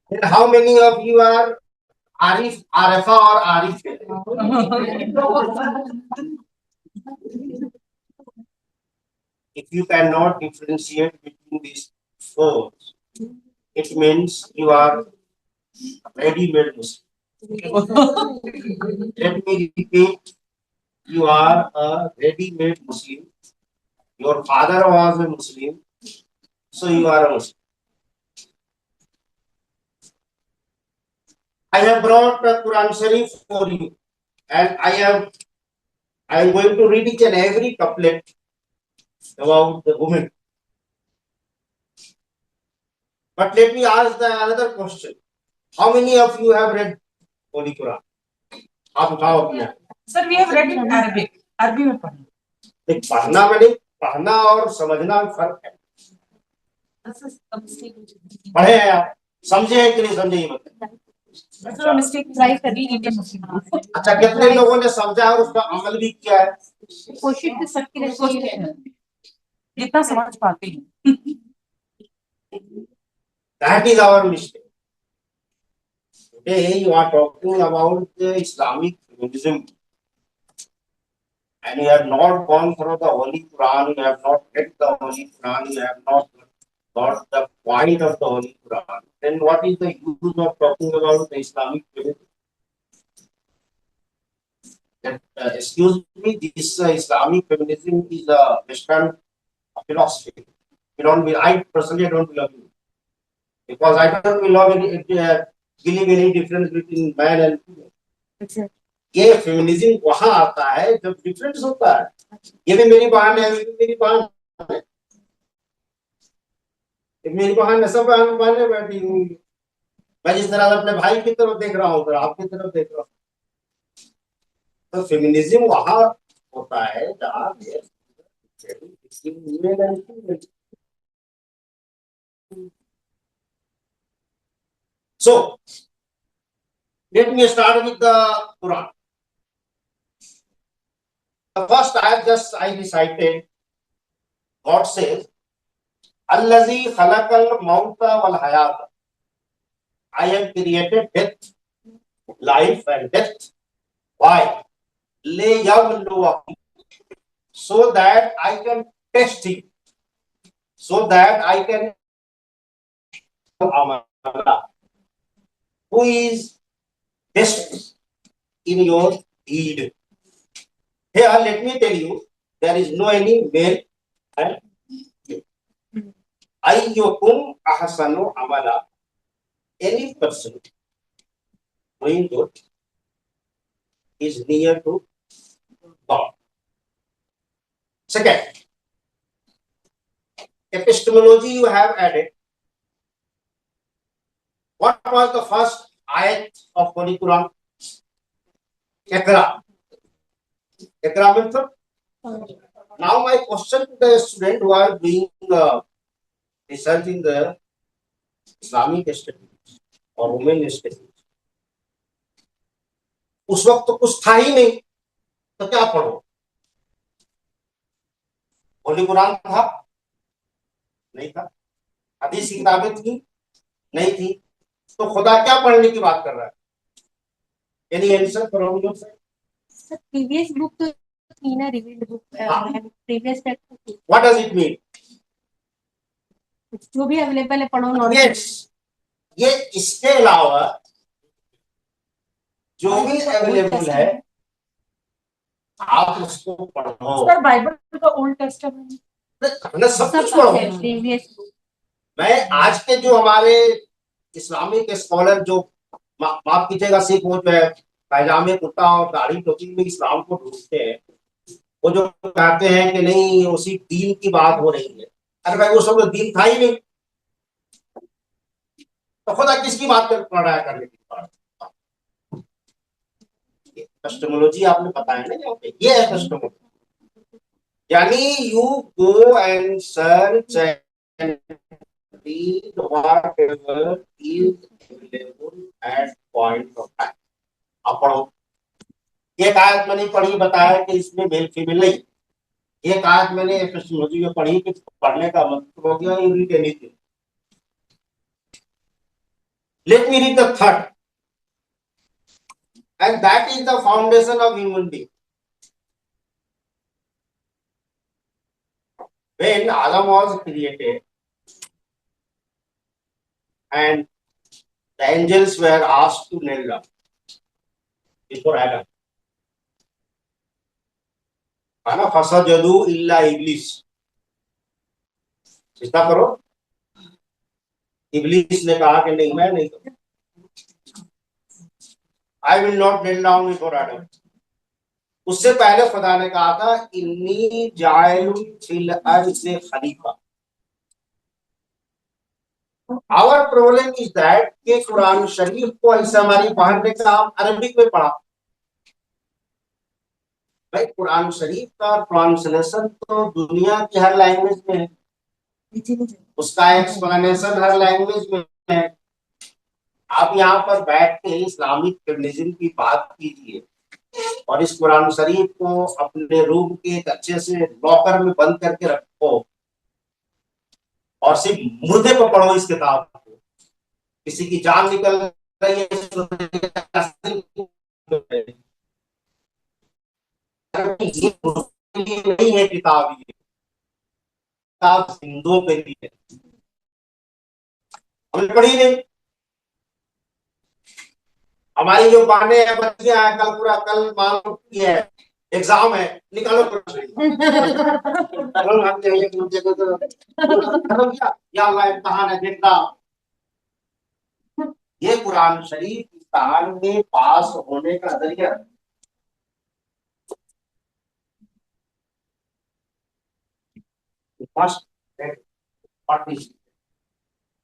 And how many of you are Arif, Arifa or Arif here? If you cannot differentiate between these four, it means you are ready-made Muslim. Let me repeat, you are a ready-made Muslim. Your father was a Muslim, so you are a Muslim. I have brought the Quran Sharif for you, and I am going to read each and every couplet about the women. But let me ask another question. How many of you have read Holy Quran? आप उठाओ अपने आप। Sir, we have read in Arabic. अरबी में पढ़ा। देख पढ़ना मैंने पढ़ना और समझना में फर्क है। पढ़े हैं आप, समझे हैं कि नहीं समझे ये बताइए। मिस्टेक ट्राई कर रही है। अच्छा कितने लोगों ने समझा और उसका अमल भी किया है? कोशिश तो सबकी रहती है जितना समझ पाते हैं। That is our mistake. Today you are talking about the Islamic feminism, and you have not gone through the Holy Quran, you have not read the Holy Quran, you have not got the point of the Holy Quran. Then what is the use of talking about the Islamic feminism? Excuse me, this Islamic feminism is a Western philosophy. I personally don't belong to it, because I don't believe any difference between man and woman. ये feminism वहां आता है जब difference होता है। ये भी मेरी बहन है, मेरी बहन है, मेरी बहन है, सब बहन बैठी हुई। मैं जिस तरह से अपने भाई की तरफ देख रहा हूँ तो आपकी तरफ देख रहा हूँ। तो फेमिनिज्म वहां होता है जहाँ so let me start with the Quran. The first I recited, God says, Allazi khalaqal mauta wal hayata. I have created death, life and death. Why? Le yabluwakum. So that I can test him. So that I can who is best in your deed. Here, let me tell you, there is no any male and female. Ayyukum ahsanu amala. Any person doing good is near to God. Second, epistemology you have added. What was the first ayat of Holy Quran? Iqra. Iqra means now my question to the student who are doing research in the Islamic studies or women studies. उस वक्त तो कुछ था ही नहीं, तो क्या पढ़ो? होली कुरान था? नहीं था। हदीस की किताबें थी? नहीं थी। तो खुदा क्या पढ़ने की बात कर रहा है? Any answer from your side? Sir, previous book तो थी ना, revealed book, previous text थी। What does it mean? जो भी अवेलेबल है पढ़ो। Yes. ये इसके अलावा जो भी अवेलेबल है आप उसको पढ़ो। सर बाइबल का ओल्ड टेस्टामेंट सब कुछ पढ़ो। Previous book. मैं आज के जो हमारे इस्लामिक स्कॉलर जो माफ कीजिएगा सिख वो जो है पैजामे कुर्ता और दाढ़ी टोपी में इस्लाम को ढूंढते हैं, वो जो कहते हैं कि नहीं उसी दीन की बात हो रही है, अरे भाई वो सब तो दीन था ही नहीं, तो खुदा किसकी बात कर पढ़ रहा है करने की बात। कस्टमोलॉजी आपने बताया ना यहाँ पे, ये है कस्टमोलॉजी, यानी you go and search and read whatever is available at point of time। आप पढ़ो, एक आयत मैंने पढ़ी बताया कि इसमें मेल फीमेल नहीं, एक आयत मैंने एपिस्टेमोलॉजी में पढ़ी कि पढ़ने का मतलब हो गया you read anything. Let me read the third, and that is the foundation of human being। When Adam was created and the angels were asked to kneel down before Adam, है ना, फसजदू इल्ला इब्लिस, सिजदा करो, इब्लिस ने कहा कि नहीं मैं नहीं करूंगा, I will not kneel down before Adam। उससे पहले खुदा ने कहा था इन्नी जाइलुन फिल अर्ज़ खलीफा। Our problem is that कि कुरान शरीफ को ऐसा हमारी पढ़ने का हम अरबिक में पढ़ा, भाई कुरान शरीफ का ट्रांसलेशन तो दुनिया की हर लैंग्वेज में है, उसका एक्सप्लेनेशन हर लैंग्वेज में है। आप यहाँ पर बैठ के इस्लामिक फेमिनिज्म की बात कीजिए और इस कुरान शरीफ को अपने रूम के एक अच्छे से लॉकर में बंद करके रखो और सिर्फ मुर्दे को पढ़ो इस किताब को, किसी की जान निकल रही है ये नहीं है किताब, ये किताब हिंदुओं के लिए हमने पढ़ी नहीं। हमारी जो बहने हैं बच्चियां हैं कल पूरा कल मालूम की है एग्जाम है, निकालो इम्तहान है देखना। ये कुरान शरीफ इम्तहान में पास होने का जरिया है। Must participate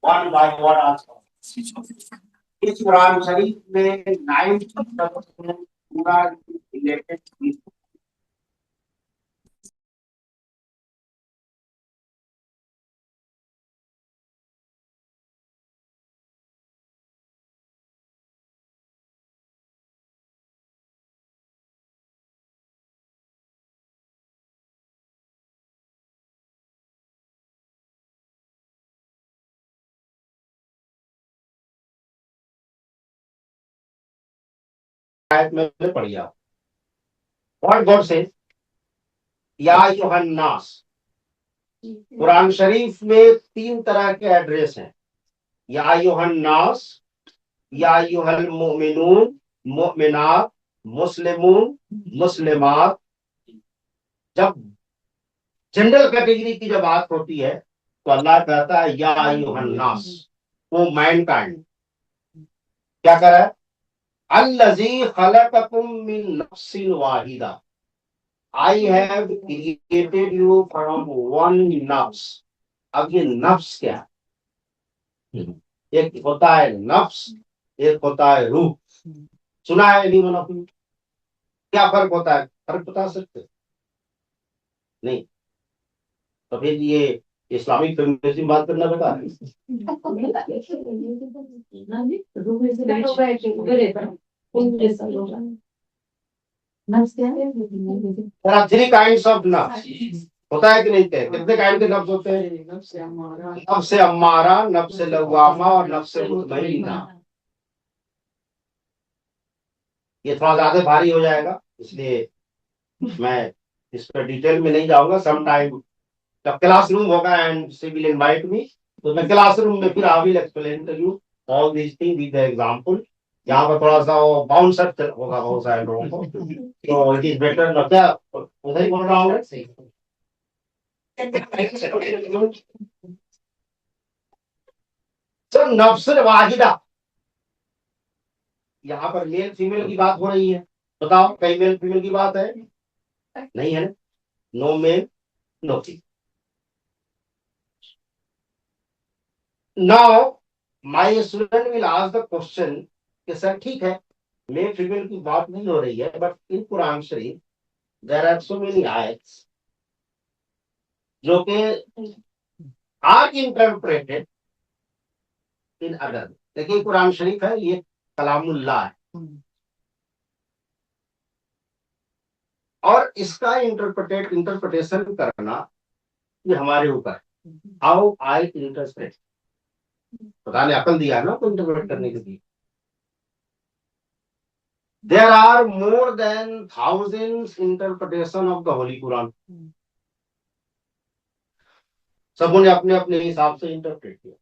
one by one also। इस कुरान शरीफ में 90% पूरा रिलेटेड में पढ़ी आप। What God says, या यूहन्नास। कुरान शरीफ में 3 तरह के एड्रेस हैं, या यूहन्नास, या यूहल मोमिनून, मोमिनात, मुस्लिमून, मुस्लिमात। जब जनरल कैटेगरी की जब बात होती है तो अल्लाह कहता है या यूहन्नास, वो मैनकाइंड क्या कर रहा है, अल्लज़ी खलक़कुम मिन नफ्सिन Waheeda, I have created you from one नफ्स। अब ये नफ्स क्या है, एक होता है नफ्स, एक होता है रूह। सुना है नहीं मना, क्या फर्क होता है, फर्क बता सकते नहीं, तो फिर ये इस्लामिक फेमिनिज्म बात करना बेकार है। There are 3 kinds of नफ्स, होता है कि नहीं, कितने काइंड के नफ्स होते हैं, नफ्स अम्मारा, नफ्स लवामा और नफ्स मुतमइन्ना। ये थोड़ा ज्यादा भारी हो जाएगा इसलिए मैं इस पर डिटेल में नहीं जाऊंगा। सम टाइम जब क्लासरूम होगा and she will invite me, तो मैं क्लासरूम में फिर I will explain to you all this thing with example. यहाँ पर थोड़ा सा वो बाउंसर होगा बहुत सारे लोगों को, तो इट इज बेटर ना, क्या उधर ही बोल रहा हूँ। तो नफ्स वाहिदा, यहाँ पर मेल फीमेल की बात हो रही है, बताओ कहीं मेल फीमेल की बात है नहीं है ना, no male, no female. Now, my student will ask the question कि सर ठीक है, मेल फीमेल की बात नहीं हो रही है, but in Quran Sharif there are so many ayats जो कि are interpreted in other. देखिए कुरान शरीफ है, ये कलामुल्लाह है और इसका इंटरप्रिटेशन करना ये हमारे ऊपर है. हाउ आई इंटरप्रेट, खुदा ने अकल दिया है ना को इंटरप्रेट करने के लिए. There are more than thousands interpretation of the Holy Quran. सबों ने अपने अपने हिसाब से इंटरप्रेट किया.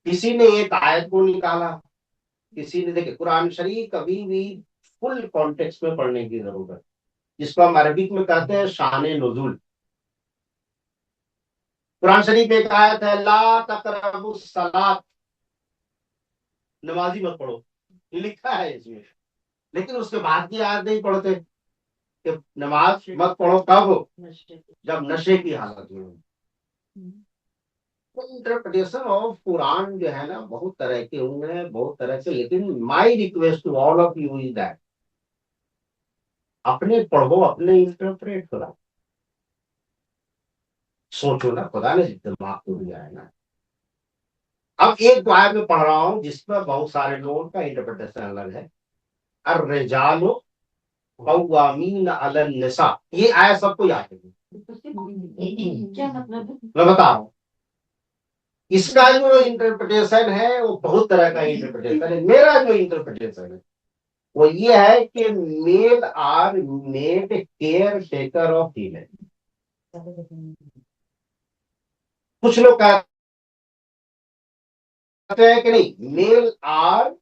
किसी ने एक आयत को निकाला, किसी ने, देखे कुरान शरीफ कभी भी फुल कॉन्टेक्स्ट में पढ़ने की जरूरत है, जिसको हम अरबिक में कहते हैं शान नुज़ुल. कुरान शरीफ एक आयत है, ला तक़रबुस सलात, नमाजी मत पढ़ो, ये लिखा है इसमें. लेकिन उसके बाद की आयत नहीं पढ़ते कि नमाज मत पढ़ो कब, जब नशे की हालत में. तो इंटरप्रिटेशन ऑफ कुरान जो है ना बहुत तरह के हुए, बहुत तरह से. लेकिन my request to all of you is that अपने पढ़ो, अपने इंटरप्रेट करो. सोचो ना, खुदा ने दिमाग को दिया है ना. अब एक दुआ में पढ़ रहा हूं जिसमें बहुत सारे लोगों का इंटरप्रिटेशन अलग है. अर्रिजालु कव्वामीन अलन निसा, ये आया सबको याद है. क्या मतलब? मैं बता रहा हूं, इसका जो इंटरप्रिटेशन है वो बहुत तरह का इंटरप्रिटेशन है. मेरा जो इंटरप्रिटेशन है वो ये है कि male are made care taker of female. कुछ लोग कहते हैं कि नहीं, male are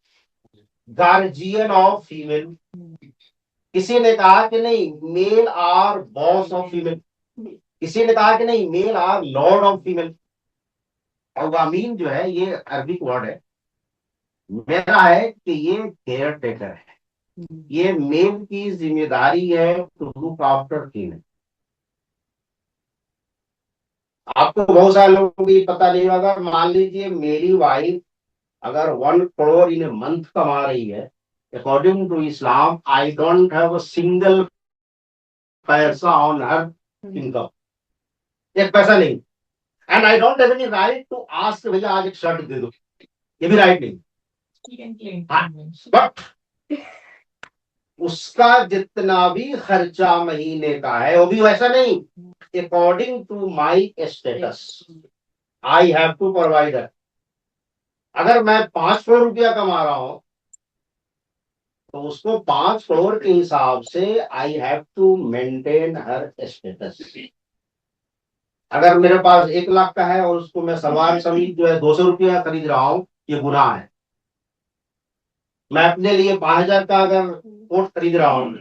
guardian of female. किसी ने कहा कि नहीं, male are boss of female. किसी ने कहा कि नहीं, male are lord of female. अवामीन जो है ये अरबिक वर्ड है. मेरा है कि ये केयर टेकर है. ये मेल की जिम्मेदारी है टू लुक आफ्टर फीमेल. आपको बहुत सारे लोगों को ये पता नहीं होगा, मान लीजिए मेरी वाइफ अगर 1 करोड़ इन मंथ कमा रही है, according to Islam I don't have a single पैसा ऑन हर इनकम, एक पैसा नहीं. And I don't have any right to ask भैया आज एक शर्ट दे दो, ये भी राइट नहीं. बट उसका जितना भी खर्चा महीने का है वो भी वैसा नहीं, according to my status I have to provide. अगर मैं 5 करोड़ रुपया कमा रहा हूं तो उसको 5 करोड़ के हिसाब से I have to maintain her status. अगर मेरे पास 1 लाख का है और उसको मैं सलवार समीज जो है 200 रुपया खरीद रहा हूं, ये गुनाह है. मैं अपने लिए 5,000 का अगर कोट खरीद रहा हूं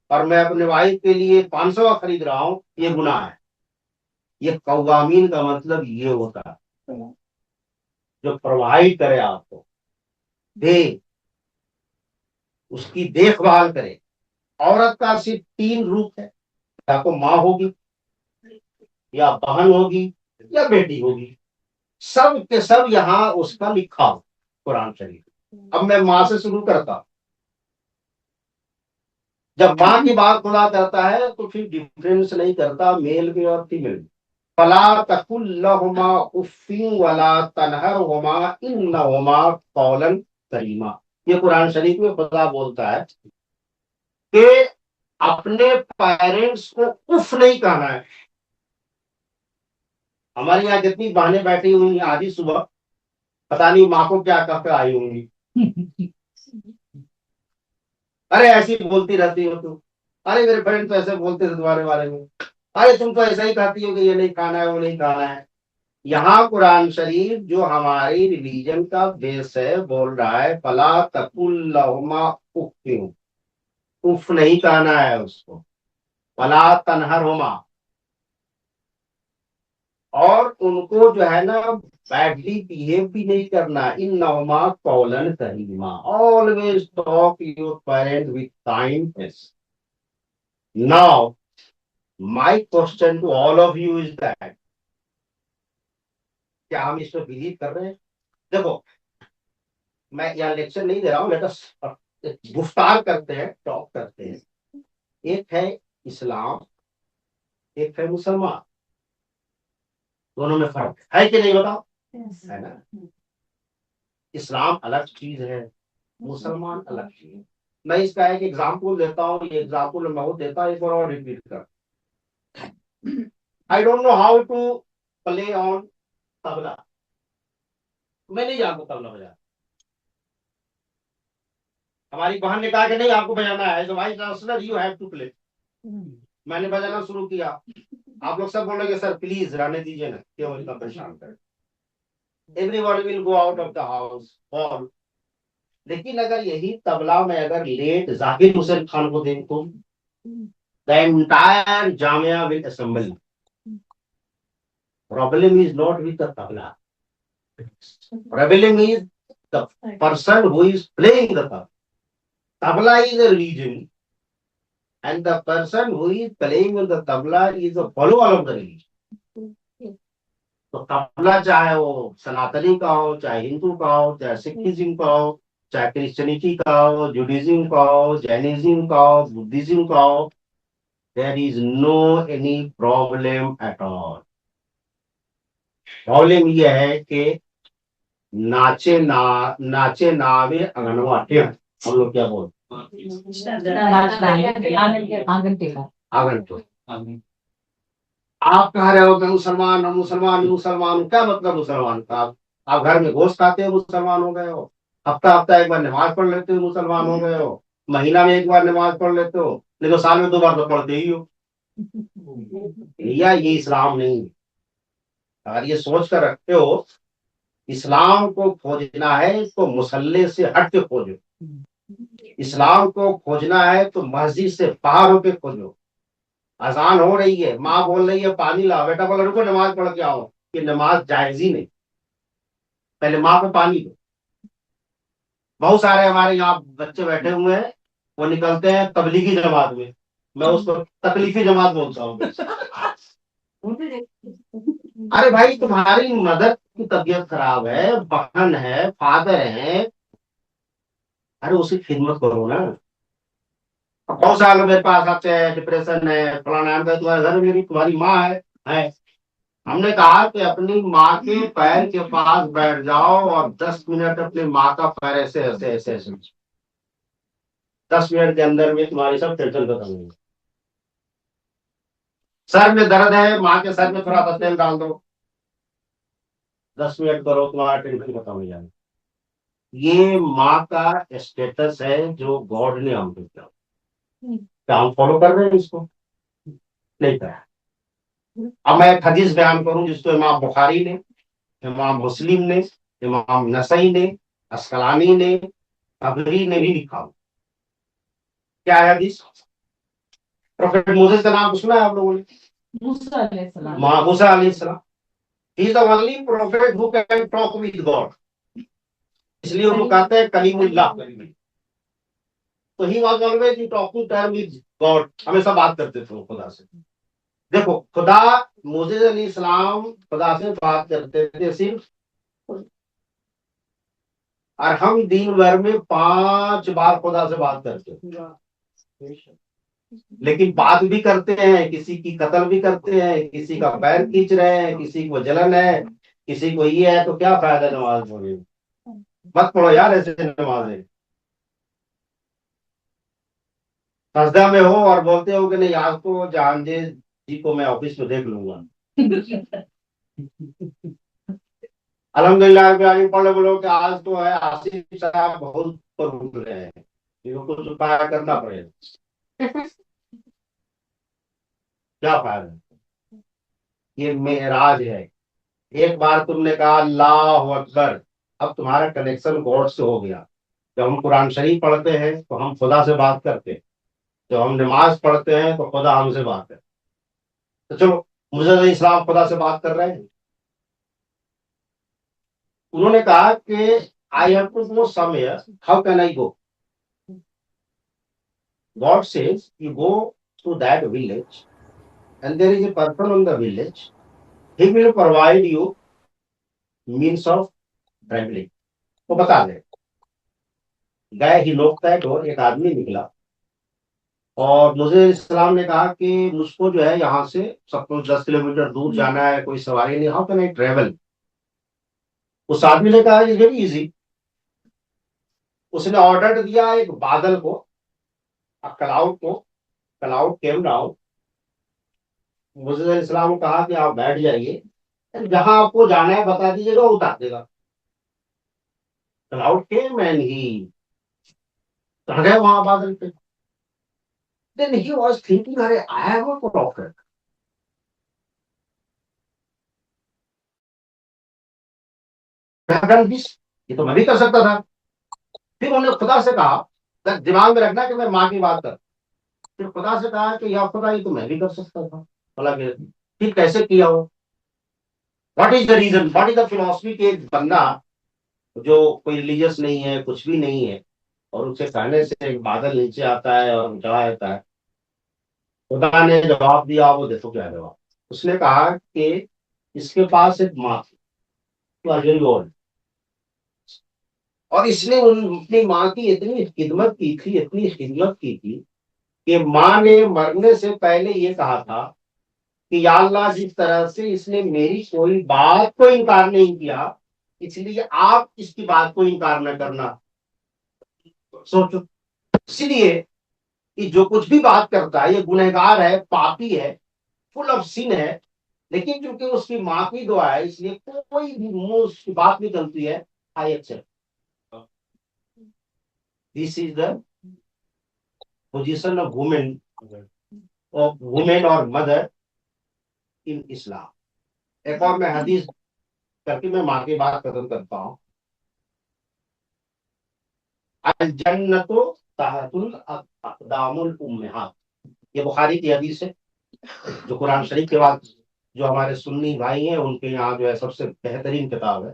और मैं अपने वाइफ के लिए 500 का खरीद रहा हूं, ये गुनाह है. ये कव्वामीन का मतलब ये होता है जो प्रोवाइड करे, आपको दे, उसकी देखभाल करे. औरत का सिर्फ 3 रूप है, या तो माँ होगी, या बहन होगी, या बेटी होगी. सब के सब यहाँ उसका लिखा हो कुरान शरीफ. अब मैं माँ से शुरू करता हूं. जब माँ की बात खुदा करता है तो फिर डिफरेंस नहीं करता मेल में और फीमेल में. फला तकुल लहुमा उफ्फिन वला तनहरहुमा इन्नहुमा कौलन करीमा. ये कुरान शरीफ में खुदा बोलता है कि अपने पेरेंट्स को उफ नहीं कहना है. हमारे यहाँ जितनी बहनें बैठी हुई आधी सुबह पता नहीं माँ को क्या कहकर आई होंगी. अरे ऐसी बोलती रहती हो तुम, अरे मेरे फ्रेंड तो ऐसे बोलते थे तुम्हारे बारे में, अरे तुम तो ऐसा ही कहती हो कि ये नहीं खाना है वो नहीं खाना है. यहाँ कुरान शरीफ जो हमारी रिलीजन का बेस है बोल रहा है फला तकुल लहुमा उफ्फिन, उफ नहीं कहना है उसको. फला तनहरहुमा, और उनको जो है ना बैडली बिहेव भी नहीं करना. इन्नहुमा कौलन करीमा, always talk your parent with kindness. Now My question to all of you is that क्या हम इसमें बिलीव कर रहे हैं? देखो, मैं यहाँ लेक्चर नहीं दे रहा हूँ, लेट अस गुफ्तार करते हैं, टॉक करते हैं। एक है इस्लाम, एक है मुसलमान, दोनों में फर्क है कि नहीं बताओ? है ना? इस्लाम अलग चीज है, मुसलमान अलग चीज है। मैं इसका एक एग्जाम्पल देता हूँ, ये एग्जाम्पल मैं वो देता हूँ, एक बार और रिपीट कर। I don't know how to play on tabla, मैं नहीं जानता तबला बजाना। हमारी बहन ने कहा कि नहीं आपको बजाना है, तो भाई translator you have to play. मैंने बजाना शुरू किया, आप लोग सब बोलेंगे सर प्लीज रहने दीजिए ना, क्यों इतना परेशान करें। Everybody will go out of the house all. लेकिन अगर यही तबला में अगर लेट जाकिर हुसैन खान को दें तो the entire Jamia will assemble. Problem is not with the tabla, problem is the person who is playing the tabla. Tabla is a religion, and the person who is playing with the tabla is a follower of the religion. तो तबला चाहे वो सनातनी का हो, चाहे हिंदू का हो, चाहे सिखिज्म का हो, चाहे क्रिश्चियनिटी का हो, जुडिज्म का हो, जैनिज्म का हो, बुद्धिज्म का हो, there is no any problem at all. Problem यह है कि नाचे नावे अंगनवा टेढ़, हम लोग क्या बोलते आंगन टेढ़ा। आंगन तो आप कह रहे हो कि मुसलमान मुसलमान मुसलमान, क्या मतलब मुसलमान का? आप घर में गोश्त खाते हो मुसलमान हो गए हो, हफ्ता हफ्ता एक बार नमाज पढ़ लेते हो मुसलमान हो गए हो, महीना में एक बार नमाज पढ़ लेते हो, नहीं तो साल में 2 बार तो पढ़ते ही हो। या ये इस्लाम नहीं है। अगर ये सोच कर रखते हो इस्लाम को खोजना है तो मुसल्ले से हट के खोजो, इस्लाम को खोजना है तो मस्जिद से बाहर होके खोजो। अजान हो रही है, माँ बोल रही है पानी लाओ, बेटा बोला रुको नमाज पढ़ के आओ, ये नमाज जायज ही नहीं, पहले माँ को पानी दो। बहुत सारे हमारे यहाँ बच्चे बैठे हुए हैं, वो निकलते हैं तबलीगी जमात में, मैं उसको तकलीफी जमात बोलता हूँ। अरे भाई तुम्हारी मदर की तबीयत खराब है, बहन है, फादर है, अरे उसकी खिदमत करो ना। बहुत सारे लोग मेरे पास आते हैं, डिप्रेशन है फलाना है, तुम्हारे घर में मेरी तुम्हारी माँ है। हमने कहा कि अपनी माँ के पैर के पास बैठ जाओ और 10 मिनट अपनी माँ का पैर ऐसे ऐसे ऐसे ऐसे 10 मिनट के अंदर में तुम्हारी सब टेंशन खत्म होगी। सर में दर्द है, माँ के सर में थोड़ा सा तेल डाल दो, 10 मिनट करो, तुम्हारा टेंशन खत्म हो जाएगा। ये माँ का स्टेटस है जो गॉड ने हमको दिया। क्या हम फॉलो कर रहे हैं इसको? नहीं कर। अब मैं एक हदीस बयान करूं जिसको इमाम बुखारी ने, इमाम मुस्लिम ने, इमाम नसई ने, अस्कलानी ने, तबरी ने भी लिखा। क्या है हदीस? प्रोफेट मोसेस का नाम सुना है आप लोगों ने? मूसा अलैहिस्सलाम। मूसा अलैहिस्सलाम, he is the only prophet who can talk with God, इसलिए उनको कहते हैं कलीमुल्लाह। तो he was always in talking term with God, हमेशा बात करते थे खुदा से। देखो खुदा मोसेस अलैहिस्सलाम खुदा से बात करते थे सिर्फ, और हम दिन भर में 5 बार खुदा से बात करते हैं। लेकिन बात भी करते हैं, किसी की कत्ल भी करते हैं, किसी का पैर खींच रहे हैं, किसी को जलन है, किसी को ये है, तो क्या फायदा नमाज पढ़ने में? मत पढ़ो यार ऐसे नमाजें। सजदा में हो और बोलते हो कि नहीं आज तो जहांगीर जी को मैं ऑफिस में देख लूंगा। अल्हम्दुलिल्लाह पढ़ बोलो कि आज तो है आसिफ साहब बहुत पर उठ रहे हैं, इनको कुछ उपाय करना पड़ेगा। क्या फायदा? ये मेराज है। एक बार तुमने कहा अल्लाह अकबर, अब तुम्हारा कनेक्शन गॉड से हो गया। जब हम कुरान शरीफ पढ़ते हैं तो हम खुदा से बात करते हैं, जब हम नमाज पढ़ते हैं तो खुदा हमसे बात करते। तो चलो मुझे इस्लाम खुदा से बात कर रहे हैं। उन्होंने कहा कि I have to go somewhere, how can I go? God says you go to that village and there is a person on the village, he will provide you means of traveling. वो बता दे. गए, ही knocked that door, एक आदमी निकला और मुझे इस्लाम ने कहा कि मुझको जो है यहाँ से सपोज 10 किलोमीटर दूर जाना है, कोई सवारी नहीं, हाउ कैन आई ट्रेवल? उस आदमी ने कहा इज वेरी इजी. उसने ऑर्डर दिया एक बादल को, क्लाउड को. Cloud came down. मुझे इस्लाम को कहा कि आप बैठ जाइए, जहां आपको जाना है बता दीजिएगा, वो उतार देगा. क्लाउड केम एंड ही चढ़ गए वहां बादल पे. Then he was thinking, अरे I am a prophet. ये तो मैं भी कर सकता था. फिर उन्होंने खुदा से कहा, दिमाग में रखना कि मैं माँ की बात कर. फिर खुदा से कहा कि या खुदा, ये तो मैं भी कर सकता था. हालांकि फिर कैसे किया हो? What is the reason, what is the philosophy के एक बंदा जो कोई रिलीजियस नहीं है, कुछ भी नहीं है, और उसे कहने से एक बादल नीचे आता है और चढ़ा जाता है. खुदा ने जवाब दिया, वो देखो क्या जवाब. उसने कहा कि इसके पास एक माँ थी, और इसने अपनी माँ की इतनी खिदमत की थी, इतनी खिदमत की थी कि माँ ने मरने से पहले ये कहा था कि या अल्लाह, जिस तरह से इसने मेरी कोई बात को इनकार नहीं किया, इसलिए आप इसकी बात को इनकार न करना. सोचो. इसलिए कि जो कुछ भी बात करता है ये गुनहगार है, पापी है, फुल ऑफ सिन है, लेकिन क्योंकि उसकी माँ की दुआ है, इसलिए कोई भी मुंह उसकी बात निकलती है, I accept. This is the position of women और मदर इन इस्लाम. एक और मैं हदीस करके मैं माँ की बात खत्म करता हूँ. अल जन्नतो तहतुल अक़दामुल उम्महात. ये बुखारी की हदीस है, जो कुरान शरीफ के बाद जो हमारे सुन्नी भाई हैं उनके यहाँ जो है सबसे बेहतरीन किताब है.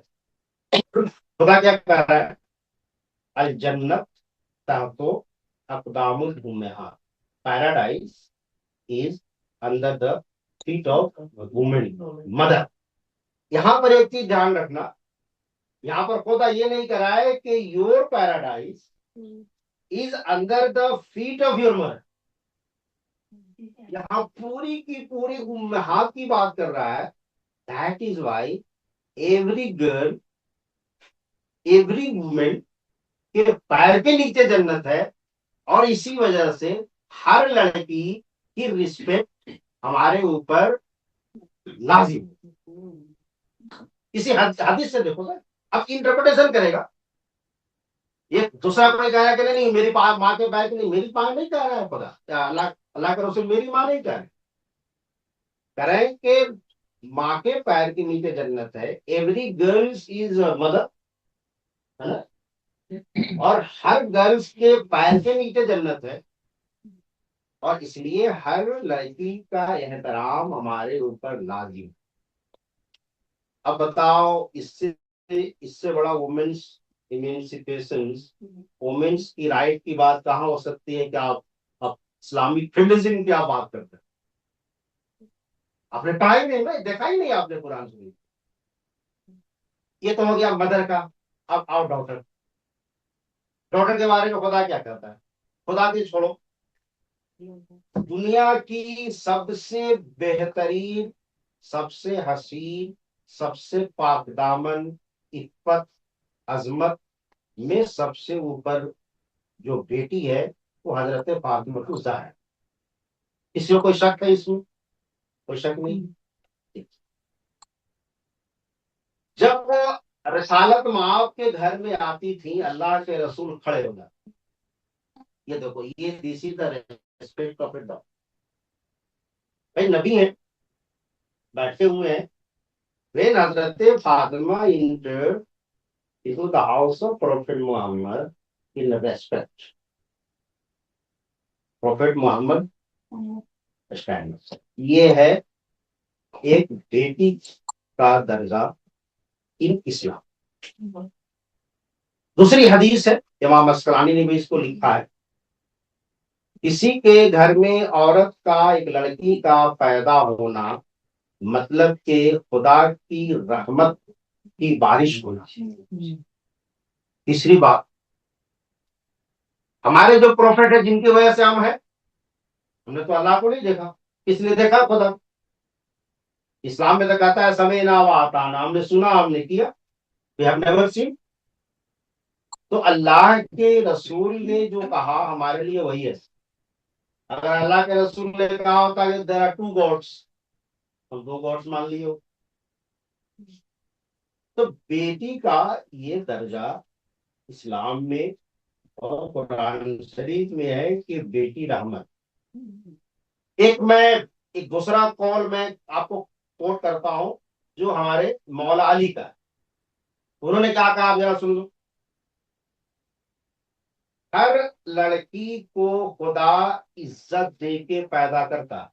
खुदा क्या कह रहा है? अल जन्नत तहतो अक़दामुल उम्महात. Paradise is under the feet of women, mother. यहां पर एक चीज ध्यान रखना, यहां पर खुदा ये नहीं कह रहा है कि your paradise is under the feet of your mother. यहाँ पूरी की पूरी उम्महात की बात कर रहा है. That is why every girl, every women के पैर के नीचे जन्नत है. और इसी वजह से हर लड़की की रिस्पेक्ट हमारे ऊपर लाजिम. इसी हदीस से देखो ना. अब इंटरप्रिटेशन करेगा, ये दूसरा कोई कह रहा है कि नहीं मेरी माँ के पैर की नहीं, मेरी माँ नहीं कह रहा है खुदा, अल्लाह अल्लाह के रसूल मेरी माँ नहीं कह रहे. कह रहे हैं कि माँ के पैर के नीचे जन्नत है. एवरी गर्ल्स इज मदर, है ना, और हर गर्ल्स के पैर के नीचे जन्नत है. और इसलिए हर लड़की का एहतराम हमारे ऊपर लाजिम. अब बताओ, इससे इससे बड़ा वुमेन्स इमेंसिपेशन, वुमेन्स की राइट की बात कहाँ हो सकती है? कि आप इस्लामिक फेमिनिज्म की आप बात करते हैं. आपने पढ़ा ही नहीं ना, देखा ही नहीं आपने कुरान शरीफ. ये तो हो गया मदर का. अब आओ डॉक्टर. डॉक्टर के बारे में खुदा क्या कहता है? खुदा की छोड़ो, दुनिया की सबसे बेहतरीन, सबसे हसीन, सबसे पाकदामन, इफ्फत, अजमत में सबसे ऊपर जो बेटी है वो हजरत फातिमा ज़हरा है. इसमें कोई शक है? इसमें कोई शक नहीं. जब वो रसालत माँ के घर में आती थी, अल्लाह के रसूल खड़े हो जाते. ये देखो, ये this is the respect of A doctor. भाई नबी है, बैठे हुए हैं. When Hazrat Fatima entered into the house of Prophet Muhammad in respect, Prophet Muhammad stands. ये है एक बेटी का दर्जा इन इस्लाम. दूसरी हदीस है, इमाम अस्कलानी ने भी इसको लिखा है. किसी के घर में औरत का, एक लड़की का पैदा होना मतलब कि खुदा की रहमत की बारिश होना। तीसरी बात, हमारे जो प्रोफेट है जिनकी वजह से हम हैं, हमने तो अल्लाह को नहीं देखा, किसने देखा? खुदा। इस्लाम में तो कहता है समय ना व आताना, हमने सुना हमने किया, वी हैव नेवर सीन। तो अल्लाह के रसूल ने जो कहा हमारे लिए वही है। अगर अल्लाह के रसूल ने कहा होता कि देयर आर टू गॉड्स, हम दो गॉड्स मान लिए हो। तो बेटी का ये दर्जा इस्लाम में और कुरान शरीफ में है कि बेटी रहमत। मैं एक दूसरा कौल मैं आपको कोट करता हूं जो हमारे मौला अली का है। उन्होंने क्या कहा, आप जरा सुन लो। हर लड़की को खुदा इज्जत दे के पैदा करता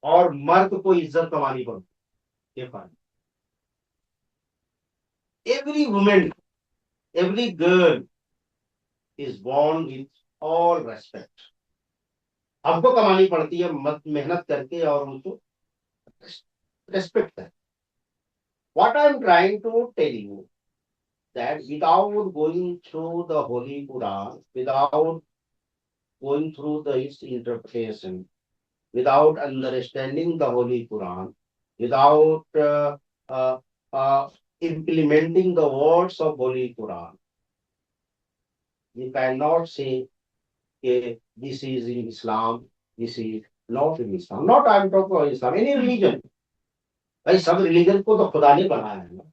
और मर्द को इज्जत कमानी पड़ती। ये फर्क। Every women, every girl is born with all respect. हमको कमानी पड़ती है मेहनत करके और उनको रेस्पेक्ट करके। What I am trying to tell you that without going through the Holy Quran, without going through its interpretation, without understanding the Holy Quran, without uh, uh, implementing the words of Holy Quran, you cannot say okay, this is in Islam, this is not in Islam. Not I am talking about Islam, any religion. भाई सब religion को तो खुदा ने बनाया है ना।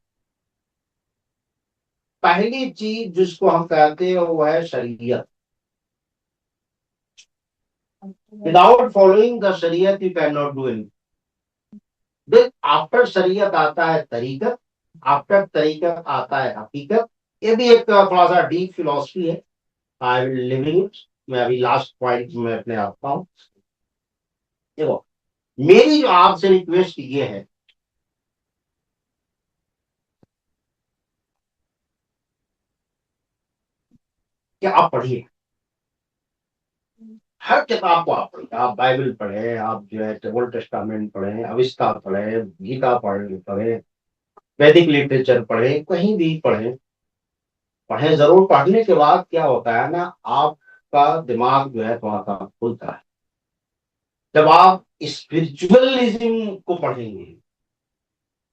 पहली चीज जिसको हम कहते हैं वो है शरीयत। विदाउट फॉलोइंग द शरीयत you can not do anything. After शरीयत आता है तरीकत, आफ्टर तरीकत आता है हकीकत। ये भी एक थोड़ा सा डीप फिलोसफी है। I will living it. मैं अभी लास्ट पॉइंट में अपने आता हूँ। देखो, मेरी जो आपसे रिक्वेस्ट ये है कि आप पढ़िए, हर किताब को आप पढ़िए। आप बाइबल पढ़े, आप जो है ओल्ड टेस्टामेंट पढ़े, अविस्ता पढ़े, गीता पढ़े, वैदिक लिटरेचर पढ़े, कहीं भी पढ़े। पढ़े जरूर। पढ़ने के बाद क्या होता है ना, आपका दिमाग जो है थोड़ा सा खुलता है। जब आप स्पिरिचुअलिज्म को पढ़ेंगे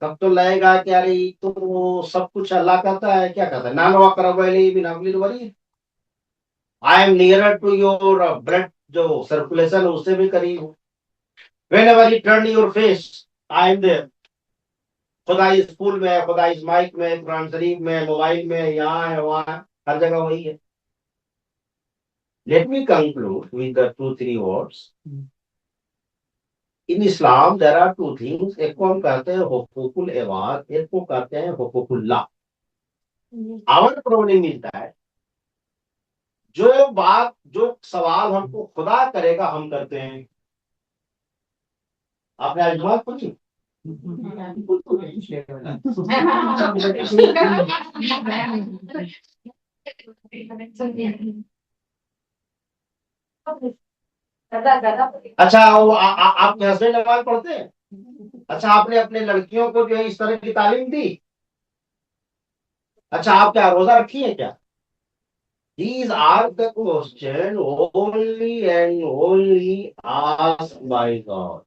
तब तो लगेगा कि अरे तो सब कुछ अल्लाह कहता है। क्या कहता है? नानवा करवैली बिनावली वरी, I am nearer to your blood, जो सर्कुलेशन उससे भी करीब हूँ। Whenever you turn your face, I am there. खुदा इस स्कूल में है, खुदा इस माइक में, कुरान शरीफ में, मोबाइल में, यहाँ है वहां है, हर जगह वही है। Let me conclude with the 2-3 words. In Islam there are two things. एक को हम कहते हैं हुकूकुल इबाद, एक को कहते हैं हुकूकुल्लाह। Our problem is that जो सवाल हमको खुदा करेगा हम करते हैं। आपने आज बात पूछी? अच्छा, वो आपके हस्बैंड नमाज पढ़ते हैं? अच्छा, आपने अपने लड़कियों को जो है इस तरह की तालीम दी? अच्छा, आप क्या रोजा रखी है क्या? These are the question only and only asked by God.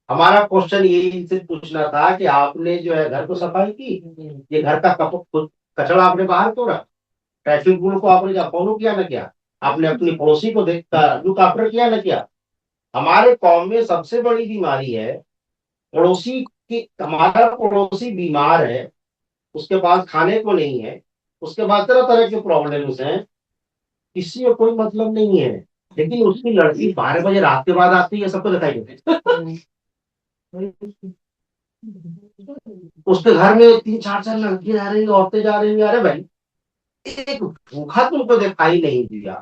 हमारा क्वेश्चन यही इनसे पूछना था कि आपने जो है घर को सफाई की, ये घर का कचरा आपने बाहर तोड़ा, ट्रैफिक रूल को आपने क्या फॉलो किया ना क्या, आपने अपनी पड़ोसी को देखकर लुक आफ्टर किया ना क्या। हमारे कौम में सबसे बड़ी बीमारी है पड़ोसी की। हमारा पड़ोसी बीमार है, उसके पास खाने को नहीं है, उसके पास तरह तरह के प्रॉब्लम्स हैं, किसी को कोई मतलब नहीं है, लेकिन उसकी लड़की 12 बजे रात के बाद आती है, सबको दिखाई देती है। उसके घर में 3-4 लड़कियां जा रही, औरतें जा रही। अरे भाई, एक भूखा तुमको दिखाई नहीं दिया,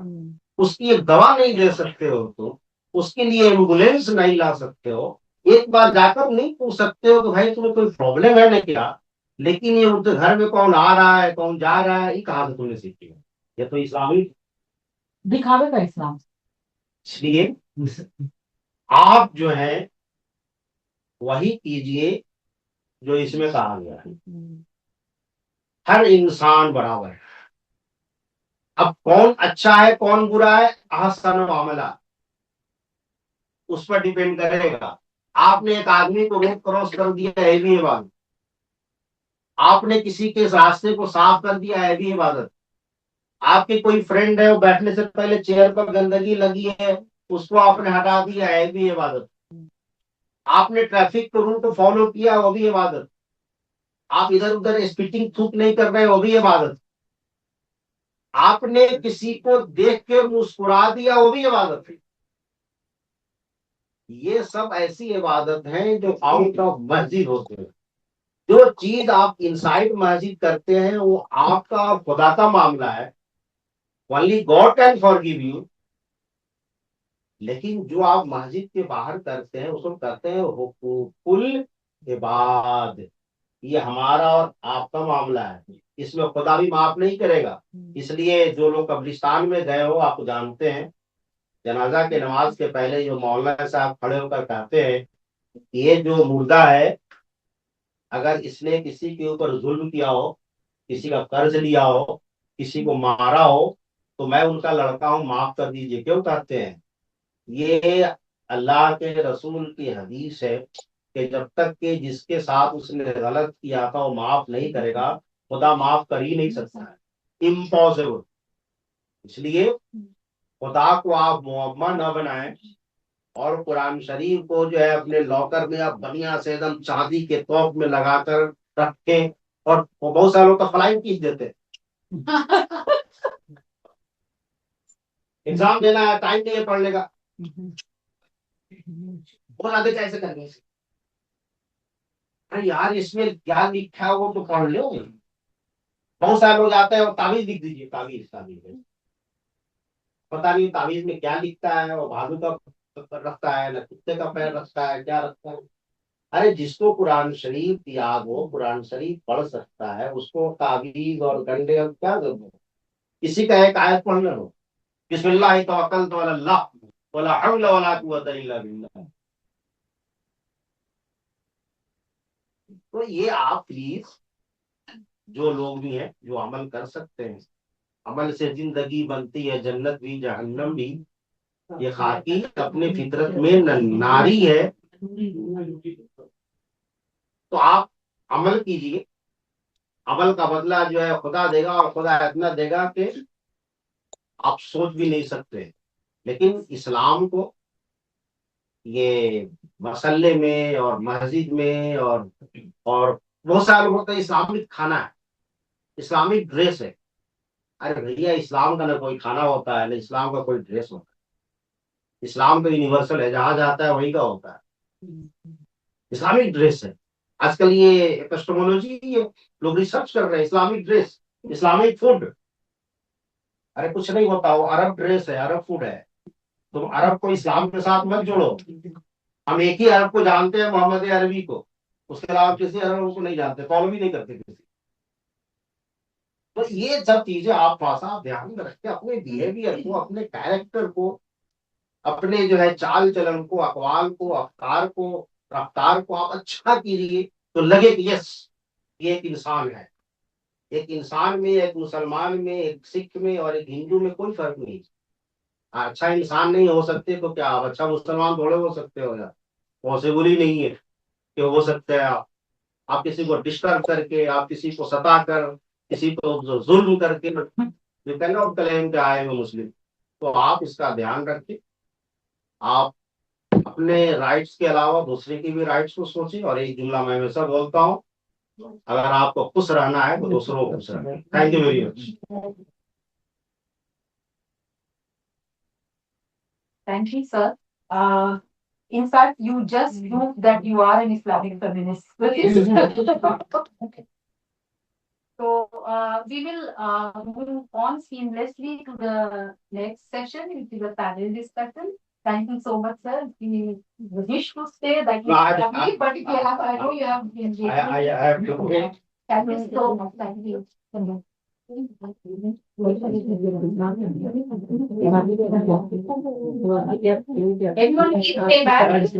उसकी एक दवा नहीं दे सकते हो, तो उसके लिए एम्बुलेंस नहीं ला सकते हो, एक बार जाकर नहीं पूछ सकते हो कि भाई तुम्हें कोई प्रॉब्लम है ना क्या। लेकिन ये उनके घर में कौन आ रहा है, कौन जा रहा है, ये कहाँ से तुमने सीखी है? ये तो इस्लामी दिखावे का इस्लाम। इसलिए आप जो है वही कीजिए जो इसमें कहा गया है। हर इंसान बराबर है। अब कौन अच्छा है कौन बुरा है, अहसन मामला, उस पर डिपेंड करेगा। आपने एक आदमी को रोड क्रॉस कर दिया है भी इबादत, आपने किसी के रास्ते को साफ कर दिया है भी इबादत, आपके कोई फ्रेंड है वो बैठने से पहले चेयर पर गंदगी लगी है उसको आपने हटा दिया है भी इबादत, आपने ट्रैफिक को रूट फॉलो किया वो भी इबादत, आप इधर उधर स्पीटिंग थूक नहीं कर रहे वो भी इबादत, आपने किसी को देख के मुस्कुरा दिया वो भी इबादत है। ये सब ऐसी इबादत है जो आउट ऑफ मस्जिद होते हैं। जो चीज आप इनसाइड मस्जिद करते हैं वो आपका और खुदा का मामला है, only God can forgive you. लेकिन जो आप मस्जिद के बाहर करते हैं उसको करते हैं हुकूकुल इबाद, ये हमारा और आपका मामला है, इसमें खुदा भी माफ नहीं करेगा। इसलिए जो लोग कब्रिस्तान में गए हो आप जानते हैं, जनाजा के नमाज के पहले जो मौलाना साहब खड़े होकर कहते हैं ये जो मुर्दा है अगर इसने किसी के ऊपर जुल्म किया हो, किसी का कर्ज लिया हो, किसी को मारा हो, तो मैं उनका लड़का हूं, माफ कर दीजिए। क्यों कहते हैं? ये अल्लाह के रसूल की हदीस है कि जब तक कि जिसके साथ उसने गलत किया था वो माफ नहीं करेगा, खुदा माफ कर ही नहीं सकता है, इम्पॉसिबल। इसलिए खुदा को आप मुअम्मा न बनाएं और कुरान शरीफ को जो है अपने लॉकर में आप बढ़िया से एकदम चांदी के तोप में लगाकर रखें, और वो बहुत सारे लोग तो फ्लाइंग खींच देते हैं। एग्जाम देना है, टाइम नहीं है पढ़ने का, बहुत आगे कैसे करने से। अरे यार इसमें क्या लिखा है वो तो पढ़ लो। बहुत सारे लोग आते हैं और तावीज लिख दीजिए, तावीज तावीज पता नहीं तावीज में क्या लिखता है, वो भालू का रखता है ना कुत्ते का पैर रखता है, क्या रखता है। अरे जिसको कुरान शरीफ याद हो, कुरान शरीफ पढ़ सकता है, उसको तावीज और गंडे और क्या जरूरत है। किसी का एक आयत पढ़ लो, बिस्मिल्लाह तवक्कलतु अल्लाह वला हौला वला कुव्वता इल्ला बिल्लाह। तो ये आप प्लीज, जो लोग भी हैं जो अमल कर सकते हैं, अमल से जिंदगी बनती है जन्नत भी जहन्नम भी, ये खाकी अपने फितरत में नारी है। तो आप अमल कीजिए, अमल का बदला जो है खुदा देगा, और खुदा इतना देगा कि आप सोच भी नहीं सकते। लेकिन इस्लाम को ये मसल्ले में और मस्जिद में और बहुत सारे लोग होते हैं इस्लामिक खाना है, इस्लामिक ड्रेस है। अरे भैया इस्लाम का ना कोई खाना होता है ना इस्लाम का कोई ड्रेस होता है। इस्लाम तो यूनिवर्सल है, जहां जाता है वही का होता है। इस्लामिक ड्रेस है। आजकल ये एपिस्टेमोलॉजी, ये लोग रिसर्च कर रहे हैं, इस्लामिक ड्रेस, इस्लामिक फूड। अरे कुछ नहीं होता, वो अरब ड्रेस है, अरब फूड है। तुम अरब को इस्लाम के साथ मत जोड़ो। हम एक ही अरब को जानते हैं, मोहम्मद अरबी को, उसके अलावा किसी अरब को नहीं जानते, फॉलो भी नहीं करते किसी। तो ये सब चीजें आप थोड़ा सा ध्यान में रख के अपने बिहेवियर को, अपने कैरेक्टर को, अपने जो है चाल चलन को, अकवाल को, अफ्कार को, रफ्तार को आप अच्छा कीजिए, तो लगे कि यस ये एक इंसान है। एक इंसान में, एक मुसलमान में, एक सिख में और एक हिंदू में कोई फर्क नहीं। अच्छा इंसान नहीं हो सकते तो क्या आप अच्छा मुसलमान थोड़े हो सकते हो यार, पॉसिबल ही नहीं है कि हो सकता है। आप किसी को डिस्टर्ब करके, आप किसी को सता कर, किसी को जुल्म करके यू कैन नॉट क्लेम कि आई एम मुस्लिम। तो आप इसका ध्यान रखिए, आप अपने राइट्स के अलावा दूसरे की भी राइट्स को सोचिए। और एक जुमला मैं हमेशा बोलता हूँ, अगर आपको खुश रहना है तो दूसरों को खुश रहना। Thank you very much. Thank you, sir. In fact, you just proved that you are an Islamic feminist. So we will move on seamlessly to the next session, which is a panel discussion. Thank you so much, sir. We wish to stay that you have me, but if you have, I know you have been I have to. Thank you so much. Thank you. Everyone please stay back.